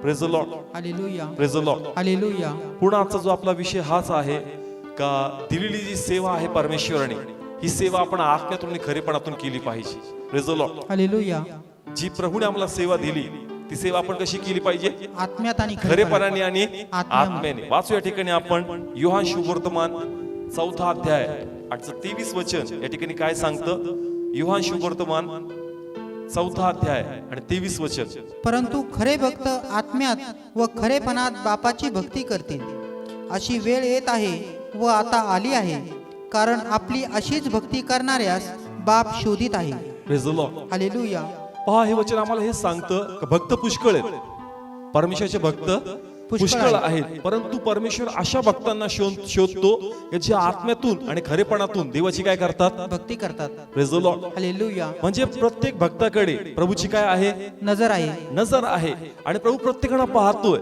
Praise the Lord, hallelujah, praise the Lord. Hallelujah. पुन्हा आजचा जो आपला विषय हाच आहे का दिलेली जी सेवा आहे परमेश्वराने, ही सेवा आपण आत्म्यातून आणि खरेपणातून केली पाहिजे. Praise the Lord. हालेलुया. जी प्रभूने आम्हाला सेवा दिली ती सेवा आपण कशी केली पाहिजे? आत्म्यात आणि खरेपणाने आणि आत्म्याने. आत्म्याने. वाचू या ठिकाणी आपण योहान शुभवर्तमान 4 अध्याय 23 वचन. या ठिकाणी काय सांगतं? योहान शुभवर्तमान 4 अध्याय आणि 23 वचन. परंतु खरे भक्त आत्म्यात व खरेपणात बापाची भक्ती करतील. अशी वेळ येत आहे व आता आली आहे, कारण आपली अशीच भक्ती करणाऱ्यास बाप शोधित आहे. Praise the Lord. हालेलुया. पहा, हे वचन आम्हाला हे सांगतं की भक्त पुष्कळ आहेत, परमेश्वराचे भक्त पुष्कळ आहेत, परंतु परमेश्वर अशा भक्तांना शोधतो की जे आत्म्यातून आणि खरेपणातून देवाची काय करतात? भक्ती करतात. Praise the Lord. हालेलुया. म्हणजे प्रत्येक भक्ताकडे प्रभूची काय आहे? नजर आहे. नजर आहे. आणि प्रभू प्रत्येकाला पाहतोय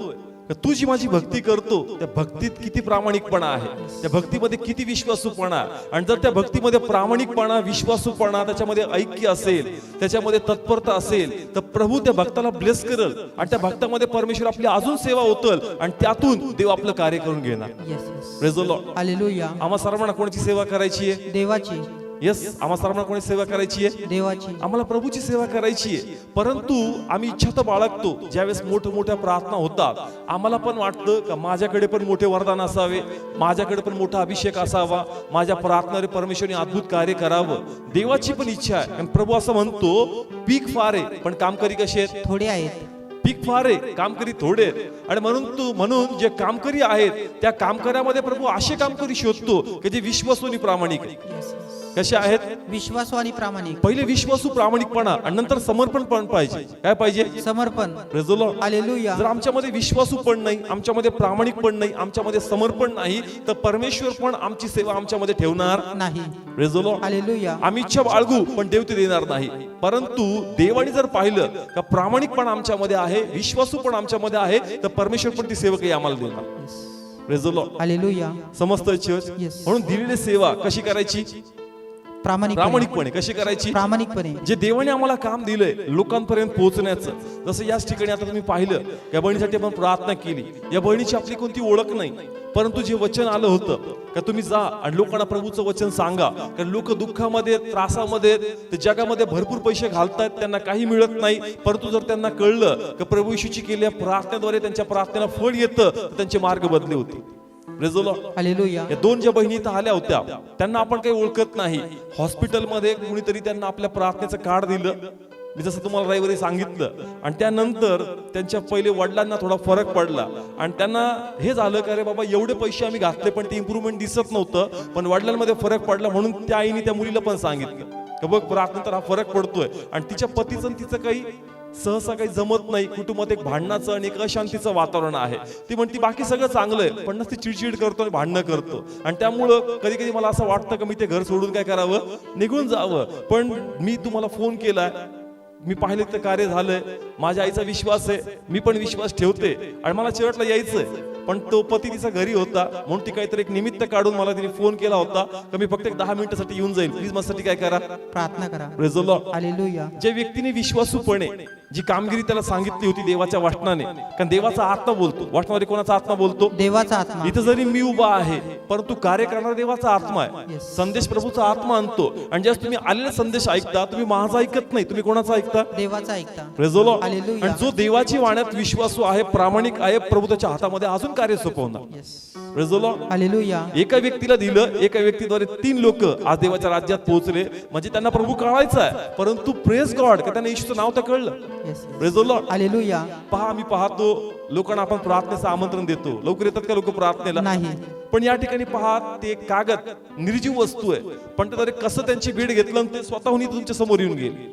की तू जी माझी भक्ती करतो त्या भक्तीत किती प्रामाणिकपणा आहे, त्या भक्तीमध्ये किती विश्वासूपणा. आणि जर त्या भक्तीमध्ये प्रामाणिकपणा, विश्वासूपणा, त्याच्यामध्ये ऐक्य असेल, त्याच्यामध्ये तत्परता असेल, तर प्रभू त्या भक्ताला ब्लेस करेल आणि त्या भक्तामध्ये परमेश्वर आपली अजून सेवा होतल आणि त्यातून देव आपलं कार्य करून घेणार. Praise the Lord. हालेलुया. आम्हा सर्वांना कोणाची सेवा करायची आहे? देवाची. येस, आम्हा सर्वांना कोणी सेवा करायची आहे? देवाची. आम्हाला प्रभूची सेवा करायची आहे. परंतु आम्ही इच्छा तर बाळगतो, ज्यावेळेस मोठ्या प्रार्थना होतात आम्हाला पण वाटतं का माझ्याकडे पण मोठे वरदान असावे, माझ्याकडे पण मोठा अभिषेक असावा, माझ्या प्रार्थनेद्वारे परमेश्वराने अद्भुत कार्य करावं. देवाची पण इच्छा आहे. आणि प्रभू असं म्हणतो, पीक फार आहे पण कामकरी कसे आहेत? थोडे आहेत. पीक फार आहे, कामकरी थोडे आहेत. आणि म्हणून जे कामकरी आहेत त्या कामकऱ्यामध्ये प्रभू असे कामकरी शोधतो की जे विश्वासू आणि प्रामाणिक आहेत. कसे आहेत? विश्वासू आणि प्रामाणिक. पहिले विश्वासू प्रामाणिकपणा आणि नंतर समर्पण पण पाहिजे. काय पाहिजे? समर्पण. Praise the Lord. हालेलुया. जर आमच्यामध्ये विश्वासू पण नाही, आमच्यामध्ये प्रामाणिक पण नाही, आमच्यामध्ये समर्पण नाही, तर परमेश्वर पण आमची सेवा आमच्यामध्ये ठेवणार नाही. Praise the Lord. हालेलुया. आम्ही इच्छा बाळगू पण देव ते देणार नाही. परंतु देवाने जर पाहिलं का प्रामाणिकपणा आमच्यामध्ये आहे, विश्वासू पण आमच्यामध्ये आहे, तर परमेश्वर पण ती सेवकही आम्हाला देणार. Praise the Lord. हालेलुया. समजतंय चर्च? Yes. म्हणून दिलेली सेवा कशी करायची? प्रामाणिकपणे. कशी करायची? प्रामाणिकपणे. जे देवाने आम्हाला काम दिलंय लोकांपर्यंत पोहोचण्याचं. जसं याच ठिकाणी आता तुम्ही पाहिलं, या बहिणीसाठी आपण प्रार्थना केली. या बहिणीची आपली कोणती ओळख नाही, परंतु जे वचन आलं होतं का तुम्ही जा आणि लोकांना प्रभूचं वचन सांगा. कारण लोक दुःखामध्ये, त्रासामध्ये, ते जगामध्ये भरपूर पैसे घालतायत, त्यांना काही मिळत नाही. परंतु जर त्यांना कळलं की प्रभू येशूची केलेल्या प्रार्थनेद्वारे त्यांच्या प्रार्थनेला फळ येतं, तर त्यांचे मार्ग बदले होते. Praise the Lord. हालेलुया. या 2 ज्या बहिणी इथं आल्या होत्या त्यांना आपण काही ओळखत नाही. हॉस्पिटलमध्ये कुणीतरी त्यांना आपल्या प्रार्थनेचं कार्ड दिलं, मी जसं तुम्हाला रविवारी सांगितलं. आणि त्यानंतर त्यांच्या पहिले वडिलांना थोडा फरक पडला आणि त्यांना हे झालं की अरे बाबा एवढे पैसे आम्ही घातले पण ते इम्प्रूव्हमेंट दिसत नव्हतं. पण वडिलांमध्ये फरक पडला म्हणून त्या आईने त्या मुलीला पण सांगितलं की बघ प्रार्थनेनंतर हा फरक पडतोय. आणि तिच्या पतीचं आणि तिचं काही सहसा काही जमत नाही. कुटुंबात एक भांडणाचं आणि एक अशांतीचं वातावरण आहे. ती म्हणती बाकी सगळं चांगलं आहे पण ती चिडचिड करतो आणि भांडणं करतो. आणि त्यामुळं कधी कधी मला असं वाटतं की मी ते घर सोडून काय करावं, निघून जावं. पण मी तुम्हाला फोन केलाय, मी पाहिले तर कार्य झालंय, माझ्या आईचा विश्वास आहे, मी पण विश्वास ठेवते आणि मला चर्चला यायचंय. पण तो पती तिचा घरी होता म्हणून ती काहीतरी एक निमित्त काढून मला तिने फोन केला होता की मी फक्त 10 मिनिटासाठी येऊन जाईल, प्लीज माझ्यासाठी काय करा, प्रार्थना करा. Praise the Lord. हालेलुया. ज्या व्यक्तीने विश्वासूपणे जी कामगिरी त्याला सांगितली होती देवाच्या वाटणाने, कारण देवाचा आत्मा बोलतो. वाटणामध्ये कोणाचा आत्मा बोलतो? देवाचा आत्मा. इथं जरी मी उभा आहे परंतु कार्य करणारा देवाचा आत्मा आहे. संदेश प्रभूचा आत्मा आणतो. आणि ज्यावेळेस तुम्ही आलेला संदेश ऐकता, तुम्ही माझा ऐकत नाही, तुम्ही कोणाचा ऐकता? देवाचा ऐकता. Praise the Lord. हालेलुया. आणि जो देवाची वाण्यात विश्वासू आहे, प्रामाणिक आहे, प्रभू त्याच्या हातामध्ये अजून कार्य सोपवणार. Praise the Lord. हालेलुया. एका व्यक्तीला दिलं, एका व्यक्तीद्वारे 3 लोक आज देवाच्या राज्यात पोहोचले. म्हणजे त्यांना प्रभू कळायचा आहे, परंतु प्रेज गॉड का त्यांना येशूचं नाव तर कळलं. Praise the Lord. हालेलुया. पहा, आम्ही पाहतो लोकांना आपण प्रार्थनेचं आमंत्रण देतो, लवकर येतात का लोक प्रार्थनेला? नाही. पण या ठिकाणी पहा, ते एक कागद निर्जीव वस्तू आहे, पण ते कसं त्यांची भेट घेतलं आणि ते स्वतःहून तुमच्या समोर येऊन गेले.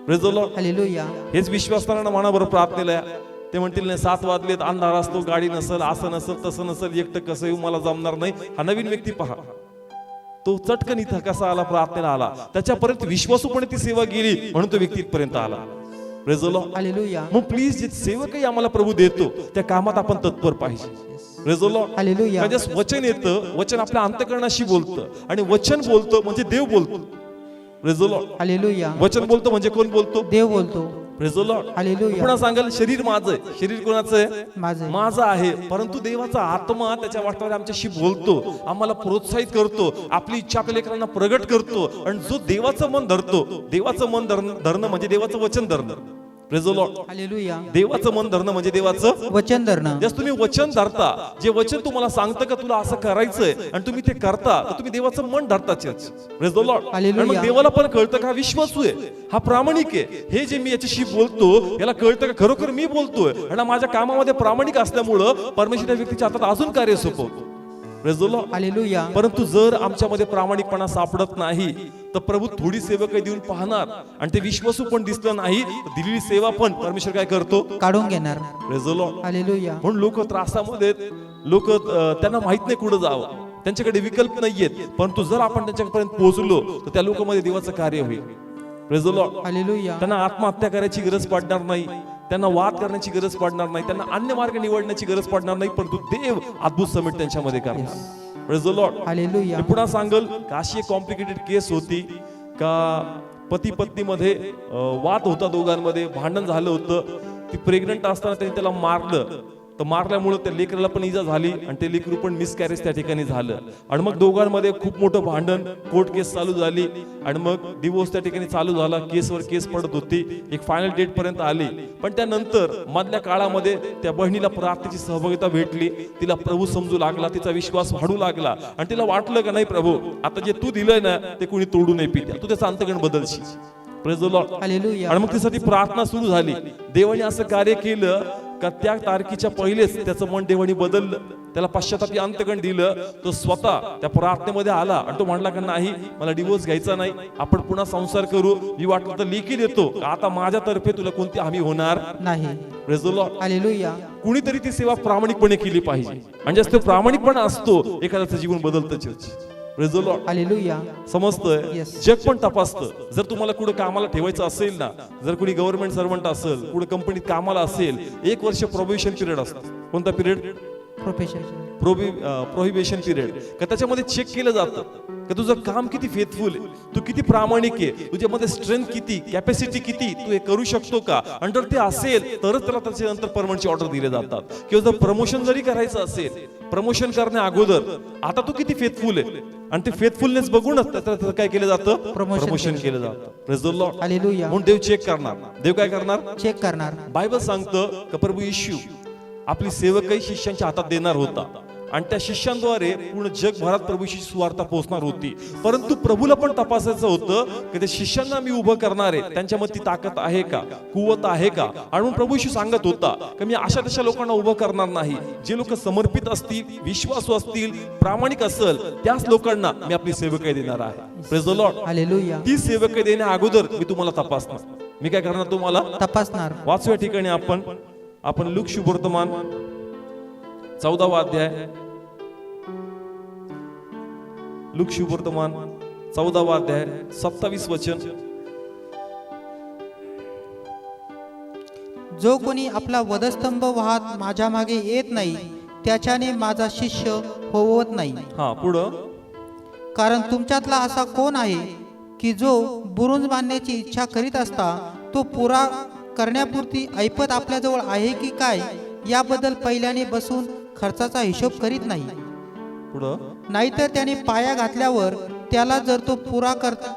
Praise the Lord. हालेलुया. हेच विश्वासणाऱ्यांना म्हणा बरं प्रार्थनेला. ते म्हणतील नाही 7 वाजलेत, अंधार असतो, गाडी नसल, असं नसल, तसं नसल, एकटं कसं येऊ, मला जमणार नाही. हा नवीन व्यक्ती पहा, तो चटकन इथं कसा आला, प्रार्थनेला आला, त्याच्यापर्यंत विश्वासूपणे ती सेवा गेली म्हणून तो व्यक्ती इथपर्यंत आला. Praise the Lord. हालेलुया. मग प्लीज जे सेवकही आम्हाला प्रभू देतो त्या कामात आपण तत्पर पाहिजे. Praise the Lord. हालेलुया. म्हणजे वचन येतं, वचन आपल्या अंतःकरणाशी बोलतं आणि वचन बोलतो म्हणजे देव बोलतो. Praise the Lord. हालेलुया. वचन बोलतो म्हणजे कोण बोलतो? देव बोलतो. Praise the Lord. हालेलुया. पुन्हा सांगाल शरीर माझं आहे. शरीर कोणाचं आहे? माझं आहे. माझं आहे. परंतु देवाचा आत्मा त्याच्या वाटण्यावर आमच्याशी बोलतो, आम्हाला प्रोत्साहित करतो, आपली इच्छा आपल्या लेकरांना प्रगट करतो. आणि जो देवाचं मन धरतो, देवाचं मन धरणं म्हणजे देवाचं वचन धरणं. Praise the Lord. हालेलुया. देवाचं मन धरणं म्हणजे देवाचं वचन धरणं. जस तुम्ही वचन धरता, जे वचन तुम्हाला सांगतं का तुला असं करायचंय आणि तुम्ही ते करता, तर तुम्ही देवाचं मन धरताच. Praise the Lord. आणि मग देवाला पण कळतं का हा विश्वासू आहे, हा प्रामाणिक आहे. हे जे मी याच्याशी बोलतो याला कळतं का खरोखर मी बोलतोय आणि माझ्या कामामध्ये प्रामाणिक असल्यामुळं परमेश्वर त्या व्यक्तीच्या हातात अजून कार्य सोपवतो. Praise the Lord. हालेलुया. परंतु जर आमच्यामध्ये प्रामाणिकपणा सापडत नाही तर प्रभू थोडी सेवा काही देऊन पाहणार आणि ते विश्वासू पण दिसलं नाही तर दिलेली सेवा पण परमेश्वर काय करतो? काढून घेणार. Praise the Lord. हालेलुया. म्हणून लोक त्रासामध्ये, लोक त्यांना माहित नाही कुठं जावं, त्यांच्याकडे विकल्प नाहीयेत. परंतु जर आपण त्यांच्यापर्यंत पोहोचलो तर त्या लोकांमध्ये देवाचं कार्य होईल. Praise the Lord. हालेलुया. त्यांना आत्महत्या करायची गरज पडणार नाही, त्यांना वाद करण्याची गरज पडणार नाही, त्यांना अन्य मार्ग निवडण्याची गरज पडणार नाही, परंतु देव अद्भुत समिट त्यांच्यामध्ये करणार. Praise the Lord. हालेलुया. मी पुन्हा सांगल का अशी एक कॉम्प्लिकेटेड केस होती का पती पत्नी मध्ये वाद होता, दोघांमध्ये भांडण झालं होतं. ती प्रेग्नंट असताना त्यांनी त्याला मारलं, तर मारल्यामुळे त्या लेकराला पण इजा झाली आणि ते लेकरू पण मिसकॅरेज त्या ठिकाणी झालं. आणि मग दोघांमध्ये खूप मोठं भांडण, कोर्ट केस चालू झाली आणि मग डिवोर्स त्या ठिकाणी चालू झाला. केसवर केस पडत होती, एक फायनल डेट पर्यंत आली. पण त्यानंतर मधल्या काळामध्ये त्या बहिणीला प्रार्थनेची सहभागिता भेटली, तिला प्रभू समजू लागला, तिचा विश्वास वाढू लागला आणि तिला वाटलं का नाही प्रभू आता जे तू दिलंय ना ते कोणी तोडू नये पित्या, तू त्याचा अंतःकरण बदलशील. Praise the Lord. हालेलुया. आणि मग तिसाठी प्रार्थना सुरू झाली. देवाने असं कार्य केलं का त्या तारखेच्या पहिलेच त्याचं मन देवाने बदललं, त्याला पश्चातापी अंतःकरण दिलं. तो स्वतः त्या प्रार्थनेमध्ये आला आणि तो म्हणला का नाही मला डिवोर्स घ्यायचा नाही, आपण पुन्हा संसार करू, मी वाटलं तर लेखी देतो, आता माझ्यातर्फे तुला कोणती हमी होणार नाही. Praise the Lord. हालेलुया. कुणीतरी ती सेवा प्रामाणिकपणे केली पाहिजे आणि जास्त प्रामाणिकपणा असतो एखाद्याचं जीवन बदलतं. Praise the Lord. हालेलुया. समजतंय? Yes. जग पण तपासतं. जर तुम्हाला कुठे कामाला ठेवायचं असेल ना, जर कुणी गव्हर्नमेंट सर्वंट असेल, कुठे कंपनीत कामाला असेल, 1 वर्ष प्रोबेशन पिरियड असतो. कोणता पिरियड? प्रोफेशन. Prohibition period. का त्याच्यामध्ये चेक केलं जातं का तुझं काम किती फेथफुल आहे, तू किती प्रामाणिक आहे, तुझ्यामध्ये स्ट्रेंथ किती, कॅपॅसिटी किती, तू हे करू शकतो का. आणि जर ते असेल तरच त्याला त्याच्यानंतर परमनंटची ऑर्डर दिले जातात. किंवा जर प्रमोशन जरी करायचं असेल, प्रमोशन करण्या अगोदर आता तू किती फेथफुल आहे आणि ते फेथफुलनेस बघूनच त्याचं काय केलं जातं? प्रमोशन केलं जातं. Praise the Lord. हालेलुया. म्हणून देव चेक करणार. देव काय करणार? चेक करणार. बायबल सांगतं का प्रभू येशू आपली सेवकही शिष्यांच्या हातात देणार होता आणि त्या शिष्यांद्वारे पूर्ण जगभरात प्रभूची सुवार्ता पोहोचणार होती. परंतु प्रभूला पण तपासायचं होतं की त्या शिष्यांना मी उभं करणार आहे, त्यांच्यामध्ये ती ताकद आहे का, कुवत आहे का. आणि म्हणून प्रभूशी सांगत होता की मी अशा तशा लोकांना उभं करणार नाही, जे लोक समर्पित असतील, विश्वासू असतील, प्रामाणिक असेल त्याच लोकांना मी आपली सेवकाई देणार आहे. Praise the Lord. हालेलुया. ती सेवकाई देण्या अगोदर मी तुम्हाला तपासणार. मी काय करणार? तुम्हाला तपासणार. वाचूया ठिकाणी आपण लूक शुभवर्तमान 14वा अध्याय, लूक शुभवर्तमान 14वा अध्याय 27 वचन. जो कोणी आपला वधस्तंभ वाहत माझ्या मागे येत नाही त्याच्याने माझा शिष्य होवत नाही. हा पुढं. कारण तुमच्यातला असा कोण आहे की जो बुरुज बांधण्याची इच्छा करीत असता तो पुरा करण्यापुरती ऐपत आपल्याजवळ आहे की काय याबद्दल पहिल्याने बसून खर्चाचा हिशोब करीत नाही. पुढं. नाहीतर त्याने पाया घातल्यावर त्याला जर तो पुरा करता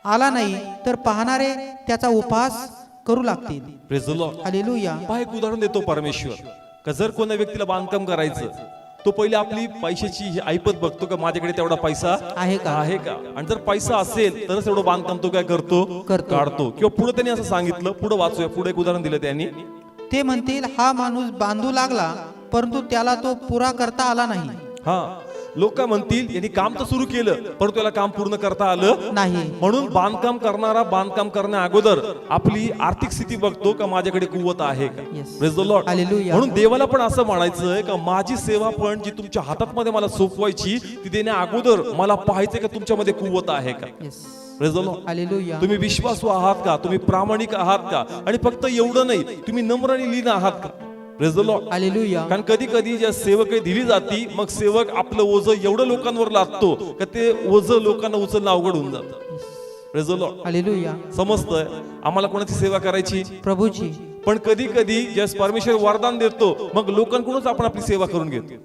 आला नाही तर पाहणारे त्याचा उपहास करू लागतील. Praise the Lord. हालेलुया. पहा एक उदाहरण देतो परमेश्वर का जर कोणत्या व्यक्तीला बांधकाम करायचं तो पहिले आपली पैशाची ऐपत बघतो का माझ्याकडे तेवढा पैसा आहे का. आणि जर पैसा असेल तरच एवढं बांधकाम तो काय करतो? काढतो. किंवा पुढे त्यांनी असं सांगितलं, पुढे वाचूया, पुढे एक उदाहरण दिलं त्यांनी. ते म्हणतील हा माणूस बांधू लागला परंतु त्याला तो पुरा करता आला नाही. हा लोक म्हणतील यांनी काम तर सुरू केलं परंतु त्याला काम पूर्ण करता आलं नाही. म्हणून बांधकाम करणारा बांधकाम करण्या अगोदर आपली आर्थिक स्थिती बघतो का माझ्याकडे कुवत आहे का. Yes. Praise the Lord. Hallelujah. म्हणून देवाला पण असं म्हणायचं का माझी सेवा पण जी तुमच्या हातात मध्ये मला सोपवायची ती देण्या अगोदर मला पाहायचं का तुमच्यामध्ये कुवत आहे का. Yes. Praise the Lord. Hallelujah. तुम्ही विश्वासू आहात का, तुम्ही प्रामाणिक आहात का, आणि फक्त एवढं नाही तुम्ही नम्र आणि लीन आहात का. Praise the Lord. हालेलुया. कारण कधी कधी ज्या सेवकाई दिली जाती मग सेवक आपलं ओझं एवढं लोकांवर लादतो का ते ओझं लोकांना उचलणं अवघड होऊन जातं. Praise the Lord. हालेलुया. समजतंय आम्हाला कोणाची सेवा करायची, प्रभूची. पण कधी कधी ज्यास परमेश्वर वरदान देतो मग लोकांकडूनच आपण आपली सेवा करून घेतो.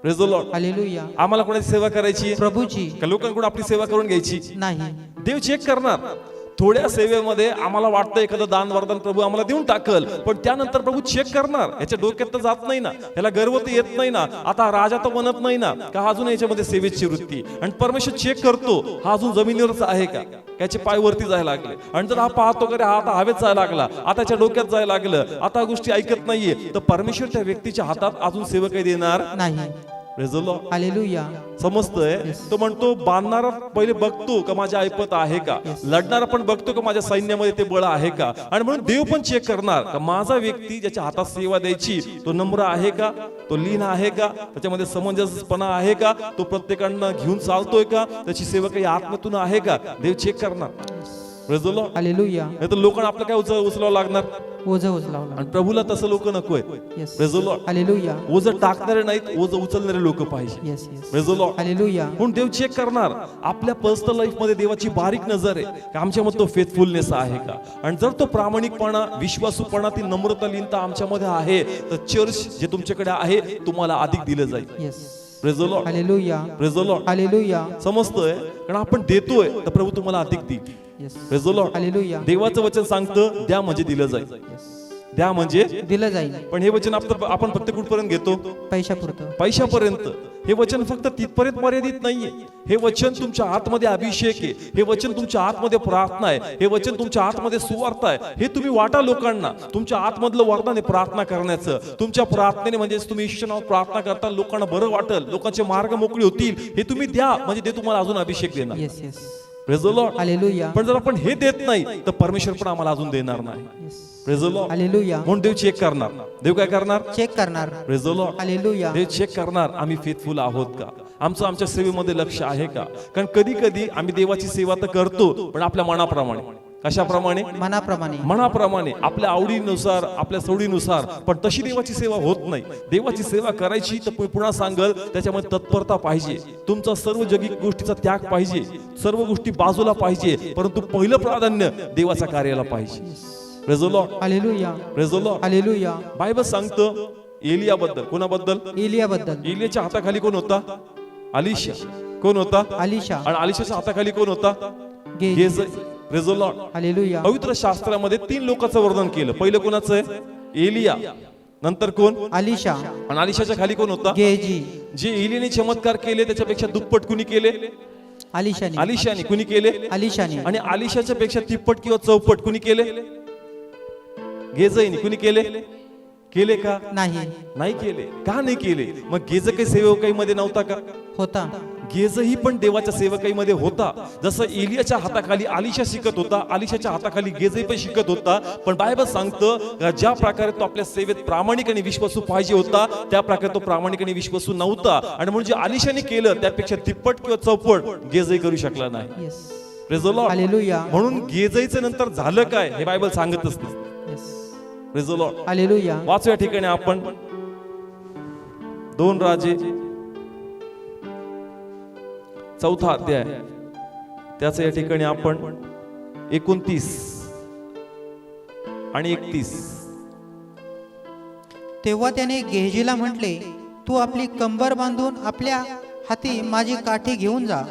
Praise the Lord. हालेलुया. आम्हाला कोणाची सेवा करायची प्रभूची का लोकांकडून आपली सेवा करून घ्यायची? नाही. देव चेक करणार. थोड्या सेवेमध्ये आम्हाला वाटतं एखादं दान वरदान प्रभू आम्हाला देऊन टाकल, पण त्यानंतर प्रभू चेक करणार. याच्या डोक्यात तर जात नाही ना, याला गर्व तर येत नाही ना, आता राजा तर बनत नाही ना, का अजून याच्यामध्ये सेवेची वृत्ती. आणि परमेश्वर चेक करतो हा अजून जमिनीवरच आहे का, त्याचे पाय वरती जायला लागले. आणि जर हा पाहतो का रे हा आता हवेत जायला लागला, आता त्याच्या डोक्यात जायला लागलं, आता गोष्टी ऐकत नाहीये, तर परमेश्वर त्या व्यक्तीच्या हातात अजून सेवा काही देणार नाही. Praise the Lord. हालेलुया. समजतंय? तो म्हणतो बांधणारा पहिले बघतो का माझ्या ऐपत आहे का, लढणारा पण बघतो का माझ्या सैन्यामध्ये ते बळ आहे का. आणि म्हणून देव पण चेक करणार का माझा व्यक्ती ज्याच्या हातात सेवा द्यायची तो नम्र आहे का, तो लीन आहे का, त्याच्यामध्ये समंजसपणा आहे का, तो प्रत्येकांना घेऊन चालतोय का, त्याची सेवा काही आत्म्यातून आहे का, देव चेक करणार. Praise the Lord. हालेलुया. नाही तर लोकांना आपलं काय उचलावं लागणार. ओझं उचलावं. आणि प्रभूला तसं लोक नकोय. Yes. Praise the Lord. Hallelujah. ओझं टाकणारे नाहीत, ओझं उचलणारे लोक पाहिजे. Yes, yes. Praise the Lord. Hallelujah. म्हणून देव चेक करणार आपल्या पर्सनल लाईफ मध्ये देवाची बारीक नजर आहे की आमच्यामध्ये तो फेथफुलनेस आहे का. आणि जर तो प्रामाणिकपणा, विश्वासूपणा, ती नम्रता, लीनता आमच्यामध्ये आहे, तर चर्च जे तुमच्याकडे आहे तुम्हाला अधिक दिलं जाईल. Yes. Praise the Lord. हालेलुया. Praise the Lord. हालेलुया. समजतोय? कारण आपण देतोय तर प्रभू तुम्हाला अधिक देईल. Yes. Praise the Lord. Hallelujah. देवाचं वचन सांगतं द्या म्हणजे दिलं जाईल. Yes. द्या म्हणजे दिलं जाईल. पण हे वचन आपण फक्त कुठपर्यंत घेतो? पैशापुरतं. पैशापर्यंत. हे वचन फक्त तिथपर्यंत मर्यादित नाहीये. हे वचन तुमच्या आतमध्ये अभिषेक आहे, हे वचन तुमच्या आतमध्ये प्रार्थना आहे, हे वचन तुमच्या आतमध्ये सुवार्ता आहे. हे तुम्ही वाटा लोकांना. तुमच्या आतमधलं वरदान आहे प्रार्थना करण्याचं. तुमच्या प्रार्थनेने म्हणजे तुम्ही ईश्वरावर प्रार्थना करता लोकांना बरं वाटेल, लोकांचे मार्ग मोकळे होतील, हे तुम्ही द्या म्हणजे ते तुम्हाला अजून अभिषेक देणार. Yes, yes. Praise the Lord. Hallelujah. पण जर आपण हे देत नाही तर परमेश्वर पण आम्हाला अजून देणार नाही. Yes. Praise the Lord. Hallelujah. म्हणून देव चेक करणार. देव काय करणार? चेक करणार. Praise the Lord. हालेलुया. देव चेक करणार आम्ही फेथफुल आहोत का, आमच्या सेवेमध्ये लक्ष आहे का. कारण कधी कधी आम्ही देवाची सेवा तर करतो पण आपल्या मनाप्रमाणे. कशाप्रमाणे? मनाप्रमाणे, आपल्या आवडीनुसार, आपल्या सवडीनुसार. पण तशी देवाची सेवा होत नाही. देवाची सेवा करायची तर पुन्हा सांगल त्याच्यामध्ये तत्परता पाहिजे, तुमचा सर्व जगिक गोष्टीचा त्याग पाहिजे, सर्व गोष्टी बाजूला पाहिजे, परंतु पहिलं प्राधान्य देवाच्या कार्याला पाहिजे. Praise the Lord. हालेलुया. Praise the Lord. Hallelujah. Bible सांगतं एलियाबद्दल. कोणाबद्दल? एलियाबद्दल. एलियाच्या हाताखाली कोण होता? अलिशा. कोण होता? अलिशा. आणि अलिशाच्या हाताखाली कोण होता? Gauge. Gehazi. Praise the Lord. Hallelujah. पवित्र शास्त्रामध्ये 3 लोकांचं वर्णन केलं. पहिलं कोणाचं आहे? एलिया. नंतर कोण? अलिशा. आणि अलिशाच्या खाली कोण होता? गेजी. जे एलियाने चमत्कार केले त्याच्यापेक्षा दुप्पट कुणी केले? अलिशाने. अलिशाने. कुणी केले? अलिशाने. आणि अलिशाच्या पेक्षा तिप्पट किंवा चौपट कुणी केले? गेहजीने. कुणी केले? केले का? नाही केले. का नाही केले? मग गेहजी काही सेवकाईमध्ये नव्हता का? होता. गेहजी पण देवाच्या सेवकाईमध्ये होता. जसं एलियाच्या हाताखाली अलिशा शिकत होता, अलिशाच्या हाताखाली गेहजी पण शिकत होता. पण बायबल सांगतं ज्या प्रकारे तो आपल्या सेवेत प्रामाणिक आणि विश्वासू पाहिजे होता त्या प्रकारे तो प्रामाणिक आणि विश्वासू नव्हता. आणि म्हणून जे अलिशाने केलं त्यापेक्षा तिप्पट किंवा चौपट गेहजी करू शकला नाही. Yes. Praise the Lord. Hallelujah. म्हणून गेहजीचं नंतर झालं काय हे बायबल सांगतच नाही. Yes. Praise the Lord. हालेलुया. वाचूया ठिकाणी आपण 2 राजे 4था अध्याय, त्याच या ठिकाणी आपण 29 आणि 31. तेव्हा त्याने गेहजीला म्हटले, तू आपली कंबर बांधून आपल्या हाती माझी काठी घेऊन जा.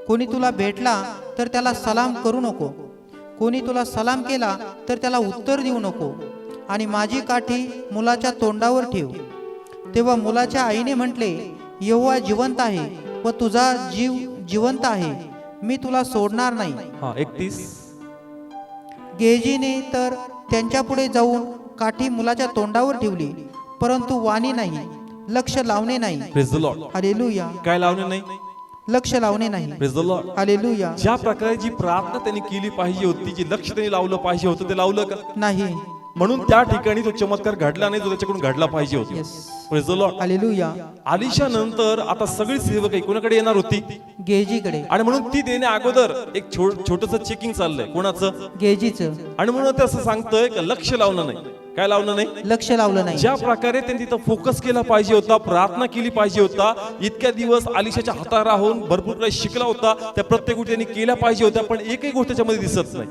कोणी तुला भेटला तर त्याला सलाम करू नको, कोणी तुला सलाम केला तर त्याला उत्तर देऊ नको, आणि माझी काठी मुलाच्या तोंडावर ठेव. तेव्हा मुलाच्या आईने म्हटले, यहोवा जिवंत आहे व तुझा जीव जिवंत आहे, मी तुला सोडणार नाही. 31. गेहजीने तर त्यांच्या पुढे जाऊन काठी मुलाच्या तोंडावर ठेवली, परंतु वाणी नाही, लक्ष लावणे नाही. Praise the Lord. हालेलुया. काय लावणे नाही? लक्ष लावणे नाही. Praise the Lord. हालेलुया. ज्या प्रकारे जी प्रार्थना त्यांनी केली पाहिजे होती, जी लक्ष त्यांनी लावलं पाहिजे होतं ते लावलं का? नाही. म्हणून त्या ठिकाणी तो चमत्कार घडला नाही जो त्याच्याकडून घडला पाहिजे होता. Yes. Praise the Lord. Hallelujah. Alisha नंतर आता सगळी सेवकाई कोणाकडे येणार होती? गेहजीकडे. आणि म्हणून ती देण्या अगोदर एक छोटस चेकिंग चाललंय. कोणाचं? गेहजीचं. आणि म्हणून ते असं सांगतोय का लक्ष लावणं नाही. काय लावलं नाही? लक्ष लावलं नाही. ज्या प्रकारे त्यांनी तिथं फोकस केला पाहिजे होता, प्रार्थना केली पाहिजे होता, इतक्या दिवस आलिशाच्या हातात राहून भरपूर काही शिकला होता, त्या प्रत्येक गोष्टी त्यांनी केल्या पाहिजे होत्या, पण एकही गोष्ट त्याच्यामध्ये दिसत नाही.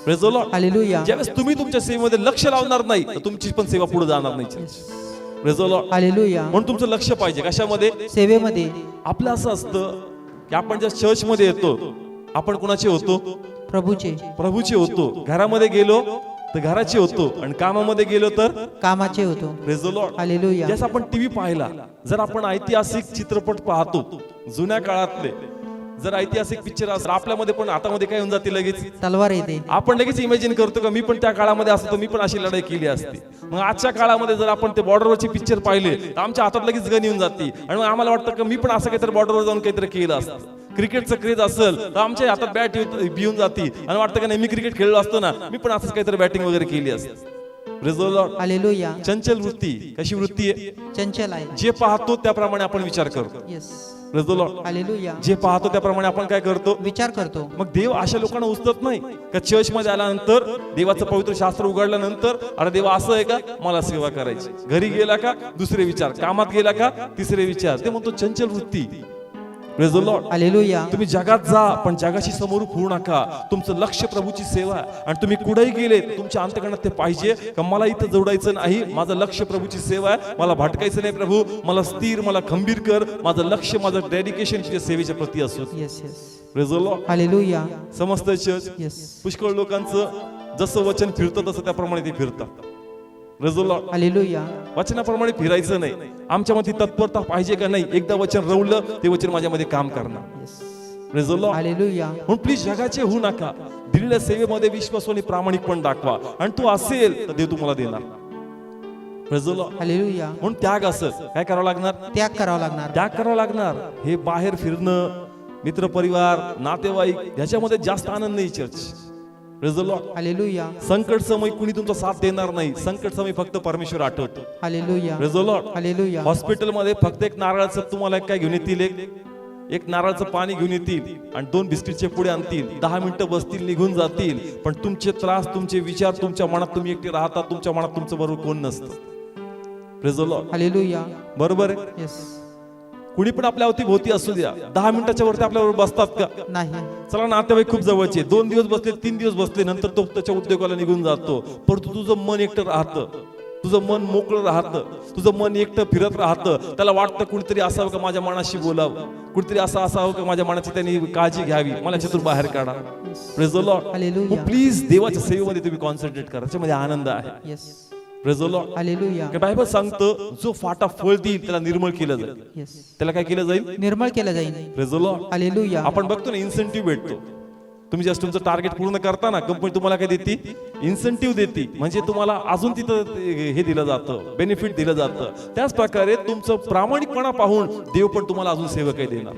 Praise the Lord. हालेलुया. ज्यावेळेस तुम्ही तुमच्या सेवेमध्ये लक्ष लावणार नाही तर तुमची पण सेवा पुढे जाणार नाही. Praise the Lord. हालेलुया. म्हणून तुमचं लक्ष पाहिजे कशामध्ये? सेवेमध्ये. आपलं असं असतं की आपण ज्या चर्च मध्ये येतो आपण कोणाचे होतो? प्रभूचे. प्रभूचे होतो. घरामध्ये गेलो तर घराचे होतो आणि कामामध्ये गेलो तर कामाचे होतो. Praise the Lord. हालेलुया. जसं आपण टीव्ही पाहिला, जर आपण ऐतिहासिक चित्रपट पाहतो जुन्या काळातले, जर ऐतिहासिक पिक्चर असतात आपल्यामध्ये पण हातामध्ये काय होऊन जाते लगेच? तलवार येते. आपण लगेच इमॅजिन करतो का मी पण त्या काळामध्ये असतो मी पण अशी लढाई केली असती. मग आजच्या काळामध्ये जर आपण ते बॉर्डरवरचे पिक्चर पाहिले तर आमच्या हातात लगेच गन येऊन जाते आणि मग आम्हाला वाटतं की मी पण असं काहीतरी बॉर्डरवर जाऊन काहीतरी केलं असतं. क्रिकेटचं क्रेज असेल तर आमच्या हातात बॅट येऊन जाते आणि वाटतं का नाही मी क्रिकेट खेळलो असतो ना, मी पण असंच काहीतरी बॅटिंग वगैरे केली असते. Praise the Lord. हालेलुया. चंचल वृत्ती. कशी वृत्ती आहे? चंचल आहे. जे पाहतो त्याप्रमाणे आपण विचार करतो. Yes. Praise the Lord. Hallelujah. जे पाहतो त्याप्रमाणे आपण काय करतो? विचार करतो. मग देव अशा लोकांना उचलत नाही का चर्च मध्ये आल्यानंतर देवाचं पवित्र शास्त्र उघडल्यानंतर अरे देवा असं आहे का, मला सेवा करायची. घरी गेला का दुसरे विचार, कामात गेला का तिसरे विचार. ते म्हणतो चंचल वृत्ती. Praise the Lord. हालेलुया. तुम्ही जगात जा पण जगाशी समोरूप होऊ नका. तुमचं लक्ष प्रभूची सेवा आहे आणि तुम्ही कुठेही गेले तुमच्या अंतकरणात ते पाहिजे का मला इथं जोडायचं नाही, माझं लक्ष प्रभूची सेवा आहे, मला भटकायचं नाही. प्रभू मला स्थिर, मला खंबीर कर. माझं लक्ष, माझं डेडिकेशन तुझ्या सेवेच्या प्रती असो. Yes yes. Praise the Lord. Hallelujah. समजतंय चर्च? येस. पुष्कळ लोकांचं जसं वचन फिरतं तसं त्याप्रमाणे ते फिरतात. Praise the Lord. हालेलुया. वचनाप्रमाणे फिरायचं नाही. आमच्यामध्ये तत्परता पाहिजे का नाही? एकदा वचन रवलं ते वचन माझ्यामध्ये काम करणार. Praise the Lord. हालेलुया. म्हणून प्लीज जगाचे होऊ नका. दिलेल्या सेवेमध्ये विश्वास आणि प्रामाणिकपण दाखवा आणि तो असेल तर देव तुम्हाला देणार. Praise the Lord. हालेलुया. म्हणून त्याग असेल काय करावं लागणार? त्याग करावा लागणार. त्याग करावा लागणार. हे बाहेर फिरणं, मित्रपरिवार, नातेवाईक ह्याच्यामध्ये जास्त आनंद नाही church. Praise the Lord. Hallelujah. संकट समय कुणी तुमचा साथ देणार नाही. संकट समय फक्त परमेश्वर आठवतो. Hallelujah. Praise the Lord. Hallelujah. हॉस्पिटलमध्ये फक्त एक नारळाचं तुम्हाला काय घेऊन येतील? एक नारळाचं पाणी घेऊन येतील आणि 2 बिस्किटचे पुढे आणतील. 10 मिनिटं बसतील, निघून जातील. पण तुमचे त्रास, तुमचे विचार तुमच्या मनात, तुम्ही एकटे राहता, तुमच्या मनात तुमचं बरोबर कोण नसतं. Praise the Lord. हालेलुया. बरोबर आहे? येस. कुणी पण आपल्या अवतीभोवती असू द्या, 10 मिनिटाच्या वरती आपल्याबरोबर बसतात का? नाही. चला नातेवाईक खूप जवळचे, 2 दिवस बसले, 3 दिवस बसले, नंतर तो त्याच्या उद्योगाला निघून जातो. परंतु तुझं मन एकटं राहतं, तुझं मन मोकळं राहतं, तुझं मन एकटं फिरत राहतं. त्याला वाटतं कुणीतरी असावं का माझ्या मनाशी बोलावं, कुणीतरी असं असावं का माझ्या मनाची त्यांनी काळजी घ्यावी, मला याच्यातून बाहेर काढा. Praise the Lord. Hallelujah. Please देवाच्या सेवेमध्ये तुम्ही कॉन्सन्ट्रेट करा, त्याच्यामध्ये आनंद आहे. Yes. Praise the Lord. Hallelujah. Bible सांगतं जो फाटा फळ देईल त्याला निर्मळ केलं जाईल. येस. त्याला काय केलं जाईल? निर्मळ केलं जाईल. Praise the Lord. हालेलुया. आपण बघतो ना इन्सेंटिव्ह भेटतो. तुम्ही जस्ट तुमचं टार्गेट पूर्ण करताना कंपनी तुम्हाला काय देते? इन्सेंटिव्ह देते. म्हणजे तुम्हाला अजून तिथं हे दिलं जातं, बेनिफिट दिलं जातं. त्याच प्रकारे तुमचं प्रामाणिकपणा पाहून देव पण तुम्हाला अजून सेवकही देणार.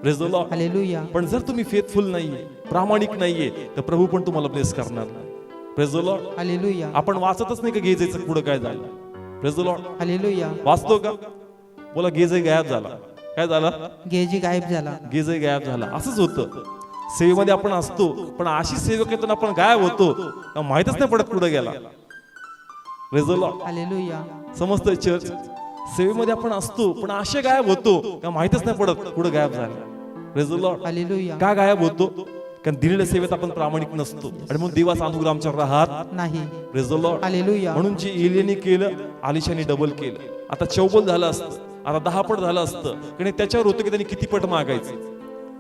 Praise the Lord. हालेलुया. पण जर तुम्ही फेथफुल नाहीये, प्रामाणिक नाहीये तर प्रभू पण तुम्हाला ब्लेस करणार नाही. Praise the Lord. हालेलुया. आपण वाचतच नाही का गेजेचं पुढे काय झालं? Praise the Lord. हालेलुया. वाचतो का? बोला गेजही गायब झाला. काय झालं? गेजी गायब झाला. गेजही गायब झाला. असंच होतं. सेवेमध्ये आपण असतो पण अशी सेवकेतून आपण गायब होतो का माहितच नाही पडत कुठे गेला. Praise the Lord. हालेलुया. समजतंय चर्च? सेवेमध्ये आपण असतो पण असे गायब होतो का माहितच नाही पडत कुठे गायब झाला. Praise the Lord. हालेलुया. का गायब होतो? कारण दिलेल्या सेवेत आपण प्रामाणिक नसतो आणि म्हणून देवाचा अनुग्रह आमच्यावर राहत नाही. Praise the Lord. हालेलुया. म्हणून जे एलियाने केलं आलिशाने डबल केलं. आता 4 झालं असतं, आता 10 पट झालं असतं. कारण त्याच्यावर होतं की त्यांनी किती पट मागायचे.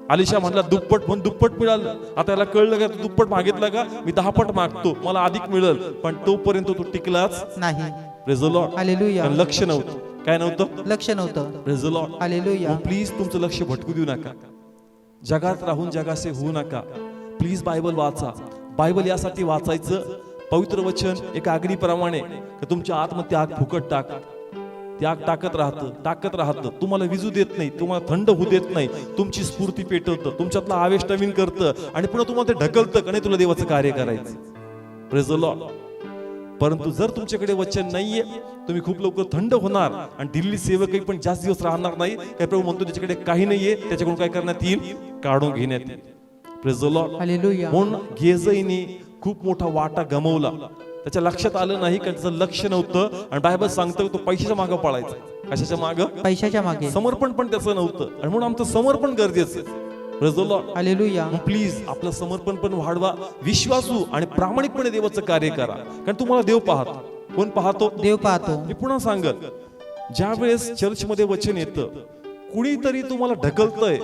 आलिशा म्हणला दुप्पट, म्हणून दुप्पट मिळालं. आता याला कळलं का दुप्पट मागितलं का मी 10 पट मागतो, मला अधिक मिळेल. पण तोपर्यंत तो टिकलाच नाही. Praise the Lord. हालेलुया. लक्ष नव्हतं. काय नव्हतं? लक्ष नव्हतं. Praise the Lord. Hallelujah. Please तुमचं लक्ष भटकू देऊ नका. जगात राहून जगासे होऊ नका. प्लीज बायबल वाचा. बायबल यासाठी वाचायचं, पवित्र वचन एक अग्नीप्रमाणे तुमच्या आतमध्ये आग फुकट टाकत राहतं. तुम्हाला विजू देत नाही, तुम्हाला थंड होऊ देत नाही, तुमची स्फूर्ती पेटवतं, तुमच्यातला आवेश नवीन करतं आणि पुन्हा तुम्हाला ते ढकलतं का नाही तुला देवाचं कार्य करायचं. Praise the Lord. परंतु जर तुमच्याकडे वचन नाहीये तुम्ही खूप लवकर थंड होणार आणि दिल्ली सेवकही पण जास्त दिवस राहणार नाही. काय प्रभू म्हणतो त्याच्याकडे काही नाहीये, त्याच्याकडून काय करण्यात येईल? काढून घेण्यात येईल. Praise the Lord. हालेलुया. म्हणून गेजईने खूप मोठा वाटा गमावला. त्याच्या लक्षात आलं नाही कारण त्याचं लक्ष नव्हतं. आणि बायबल सांगतं तो पैशाच्या मागं पळायचा. कशाच्या मागं? पैशाच्या मागे. समर्पण पण त्याचं नव्हतं आणि म्हणून आमचं समर्पण गरजेचं आहे. Praise the Lord. Hallelujah. Please आपलं समर्पण पण वाढवा, विश्वासू आणि प्रामाणिकपणे देवाचं कार्य करा, कारण तुम्हाला देव पाहतो. कोण पाहतो? देव पाहतो. मी पुन्हा सांगत, ज्या वेळेस चर्चमध्ये वचन येतं, कुणीतरी तुम्हाला ढकलतंय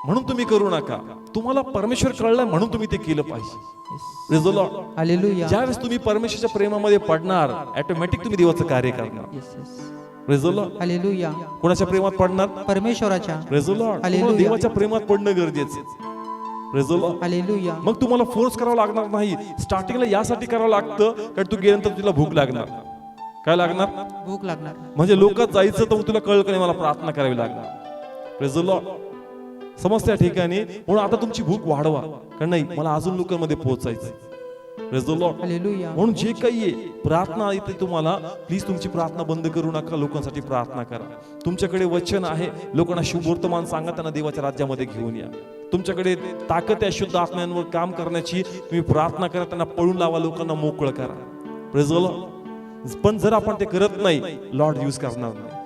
म्हणून तुम्ही करू नका. तुम्हाला परमेश्वर कळलाय म्हणून तुम्ही ते केलं पाहिजे. Praise the Lord. हालेलुया. ज्यावेळेस तुम्ही परमेश्वराच्या प्रेमामध्ये पडणार, ऑटोमॅटिक तुम्ही देवाचं कार्य करणार. Yes, yes. Praise the Lord. Hallelujah. कोणाच्या प्रेमात पडणार? परमेश्वराच्या. Praise the Lord. हालेलुया. तुम्हाला देवाच्या प्रेमात पडणं गरजेचं आहे. Praise the Lord. हालेलुया. मग तुम्हाला फोर्स करावं लागणार नाही. स्टार्टिंगला यासाठी करावं लागतं कारण तू गेल्यानंतर तुला भूक लागणार. काय लागणार? भूक लागणार. म्हणजे लोकात जायचं तर मग तुला कळलं की नाही मला प्रार्थना करावी लागणार. Praise the Lord. समजत्या ठिकाणी म्हणून आता तुमची भूक वाढवा, कारण नाही मला अजून लोकांमध्ये पोहोचायचं. Praise the Lord. हालेलुया. म्हणून जे काही आहे प्रार्थना येते तुम्हाला, प्लीज तुमची प्रार्थना बंद करू नका. लोकांसाठी प्रार्थना करा. तुमच्याकडे वचन आहे, लोकांना शुभवर्तमान सांगा, त्यांना देवाच्या राज्यामध्ये घेऊन या. तुमच्याकडे ताकद आहे शुद्ध आत्म्यांवर काम करण्याची, तुम्ही प्रार्थना करा, त्यांना पळून लावा, लोकांना मोकळं करा. Praise the Lord. पण जर आपण ते करत नाही, लॉर्ड यूज करणार नाही.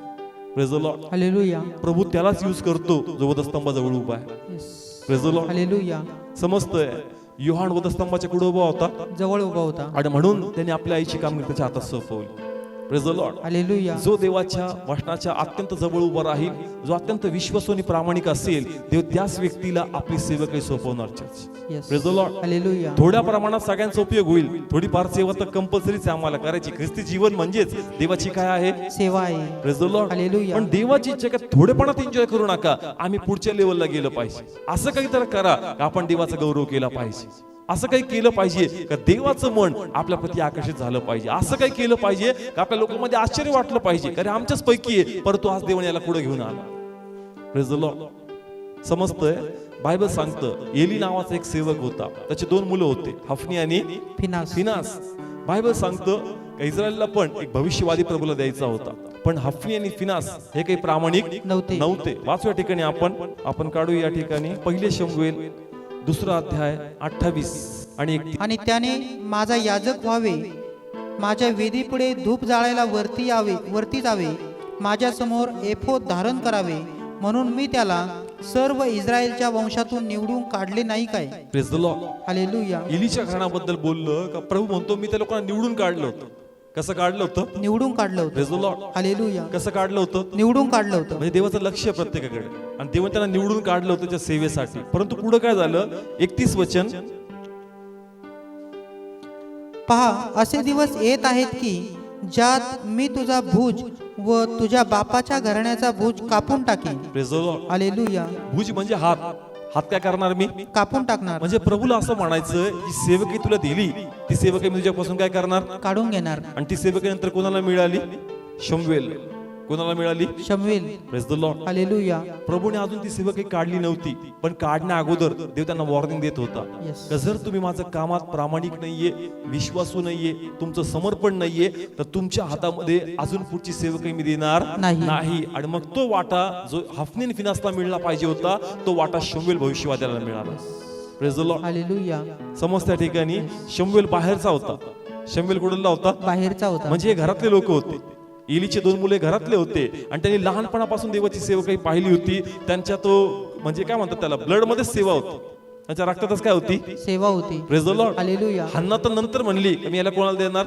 Praise the Lord. हालेलुया. प्रभू त्यालाच यूज करतो जो वधस्तंभाजवळ उभा आहे. Yes. Praise the Lord. Hallelujah. समजतंय? योहान वधस्तंभाच्या पुढे उभा होता जवळ उभा होता आणि म्हणून त्याने आपल्या आईची कामगिरी त्याच्या हातात सोपवली. Praise the Lord. हालेलुया. जो देवाच्या वचनाच्या अत्यंत जवळ उभा राहील, जो अत्यंत विश्वासू आणि प्रामाणिक असेल, देव त्याच व्यक्तीला आपली सेवकाई सोपवणार. Church. Yes. Praise the Lord. हालेलुया. थोड्या प्रमाणात सगळ्यांचा उपयोग होईल, थोडीफार सेवा तर कंपल्सरीच आहे आम्हाला करायची. ख्रिस्ती जीवन म्हणजेच देवाची काय आहे? सेवा आहे. Praise the Lord. हालेलुया. पण देवाची इच्छा का थोडेपणात एन्जॉय करू नका, आम्ही पुढच्या लेवलला गेलं पाहिजे. असं काहीतरी करा का आपण देवाचा गौरव केला पाहिजे. असं काही केलं पाहिजे का देवाचं मन आपल्या प्रती आकर्षित झालं पाहिजे. असं काही केलं पाहिजे का आपल्या लोकांमध्ये आश्चर्य वाटलं पाहिजे, कारण आमच्याच पैकी आहे परंतु आज देवाने याला पुढे घेऊन आला. Praise the Lord. समजतंय? बायबल सांगतं एली नावाचा एक सेवक होता, त्याचे 2 मुलं होते, हफनी आणि फिनास. बायबल सांगतं का इस्रायलला पण एक भविष्यवादी प्रभूला द्यायचा होता, पण हफनी आणि फिनास हे काही प्रामाणिक नव्हते. वाचू या ठिकाणी आपण काढू या ठिकाणी 1 शमूएल 2 अध्याय 28 आणि 31. आणि त्याने माझा याजक व्हावे, माझ्या वेदीपुढे धूप जाळायला वरती जावे, माझ्या समोर एफोद धारण करावे, म्हणून मी त्याला सर्व इस्रायलच्या वंशातून निवडून काढले नाही काय. Praise the Lord. हालेलुया. एलीच्या घराबद्दल बोललं का प्रभू म्हणतो मी त्या लोकांना निवडून काढलं होतं. कसं काढलं होतं? निवडून काढलं होतं. Praise the Lord. हालेलुया. कसं काढलं होतं? निवडून काढलं होतं. म्हणजे देवाचं लक्ष आहे प्रत्येकाकडे आणि देवाने त्यांना निवडून काढलं होतं त्या सेवेसाठी. परंतु पुढे काय झालं? 31 वचन पहा, असे दिवस येत आहेत की ज्यात मी तुझा भुज व तुझ्या बापाच्या घराण्याचा भुज कापून टाकेन. Praise the Lord. Hallelujah. Bhuj म्हणजे हात काय करणार मी? कापून टाकणार. म्हणजे प्रभूला असं म्हणायचं की सेवकी तुला दिली, ती सेवकी मी तुझ्यापासून काय करणार? काढून घेणार. आणि ती सेवकी नंतर कोणाला मिळाली? शमूएल. कोणाला मिळाली? शमूएल. Praise the Lord. हालेलुया. प्रभूने अजून ती सेवकी काढली नव्हती, पण काढण्या अगोदर देव त्यांना वॉर्निंग देत होता Yes. का जर तुम्ही माझं कामात प्रामाणिक नाहीये, विश्वासू नाहीये, तुमचं समर्पण नाहीये, तर तुमच्या हातामध्ये अजून पुढची सेवकी मी देणार नाही. आणि मग तो वाटा जो हफनी आणि फिनासला मिळला पाहिजे होता, तो वाटा शमूएल भविष्यवाद्याला मिळाला. Praise the Lord. हालेलुया. समजत्या ठिकाणी शमूएल बाहेरचा होता. शमूएल कुठला होता? बाहेरचा होता. म्हणजे हे घरातले लोक होते. एलीचे 2 मुले घरातले होते आणि त्यांनी लहानपणापासून देवाची सेवा काही पाहिली होती. त्यांच्या तो म्हणजे काय म्हणतात त्याला, ब्लड मध्ये सेवा होती, त्यांच्या रक्तातच काय होती? सेवा होती. Praise the Lord. हालेलुया. हन्ना तर नंतर म्हणली मी याला कोणाला देणार?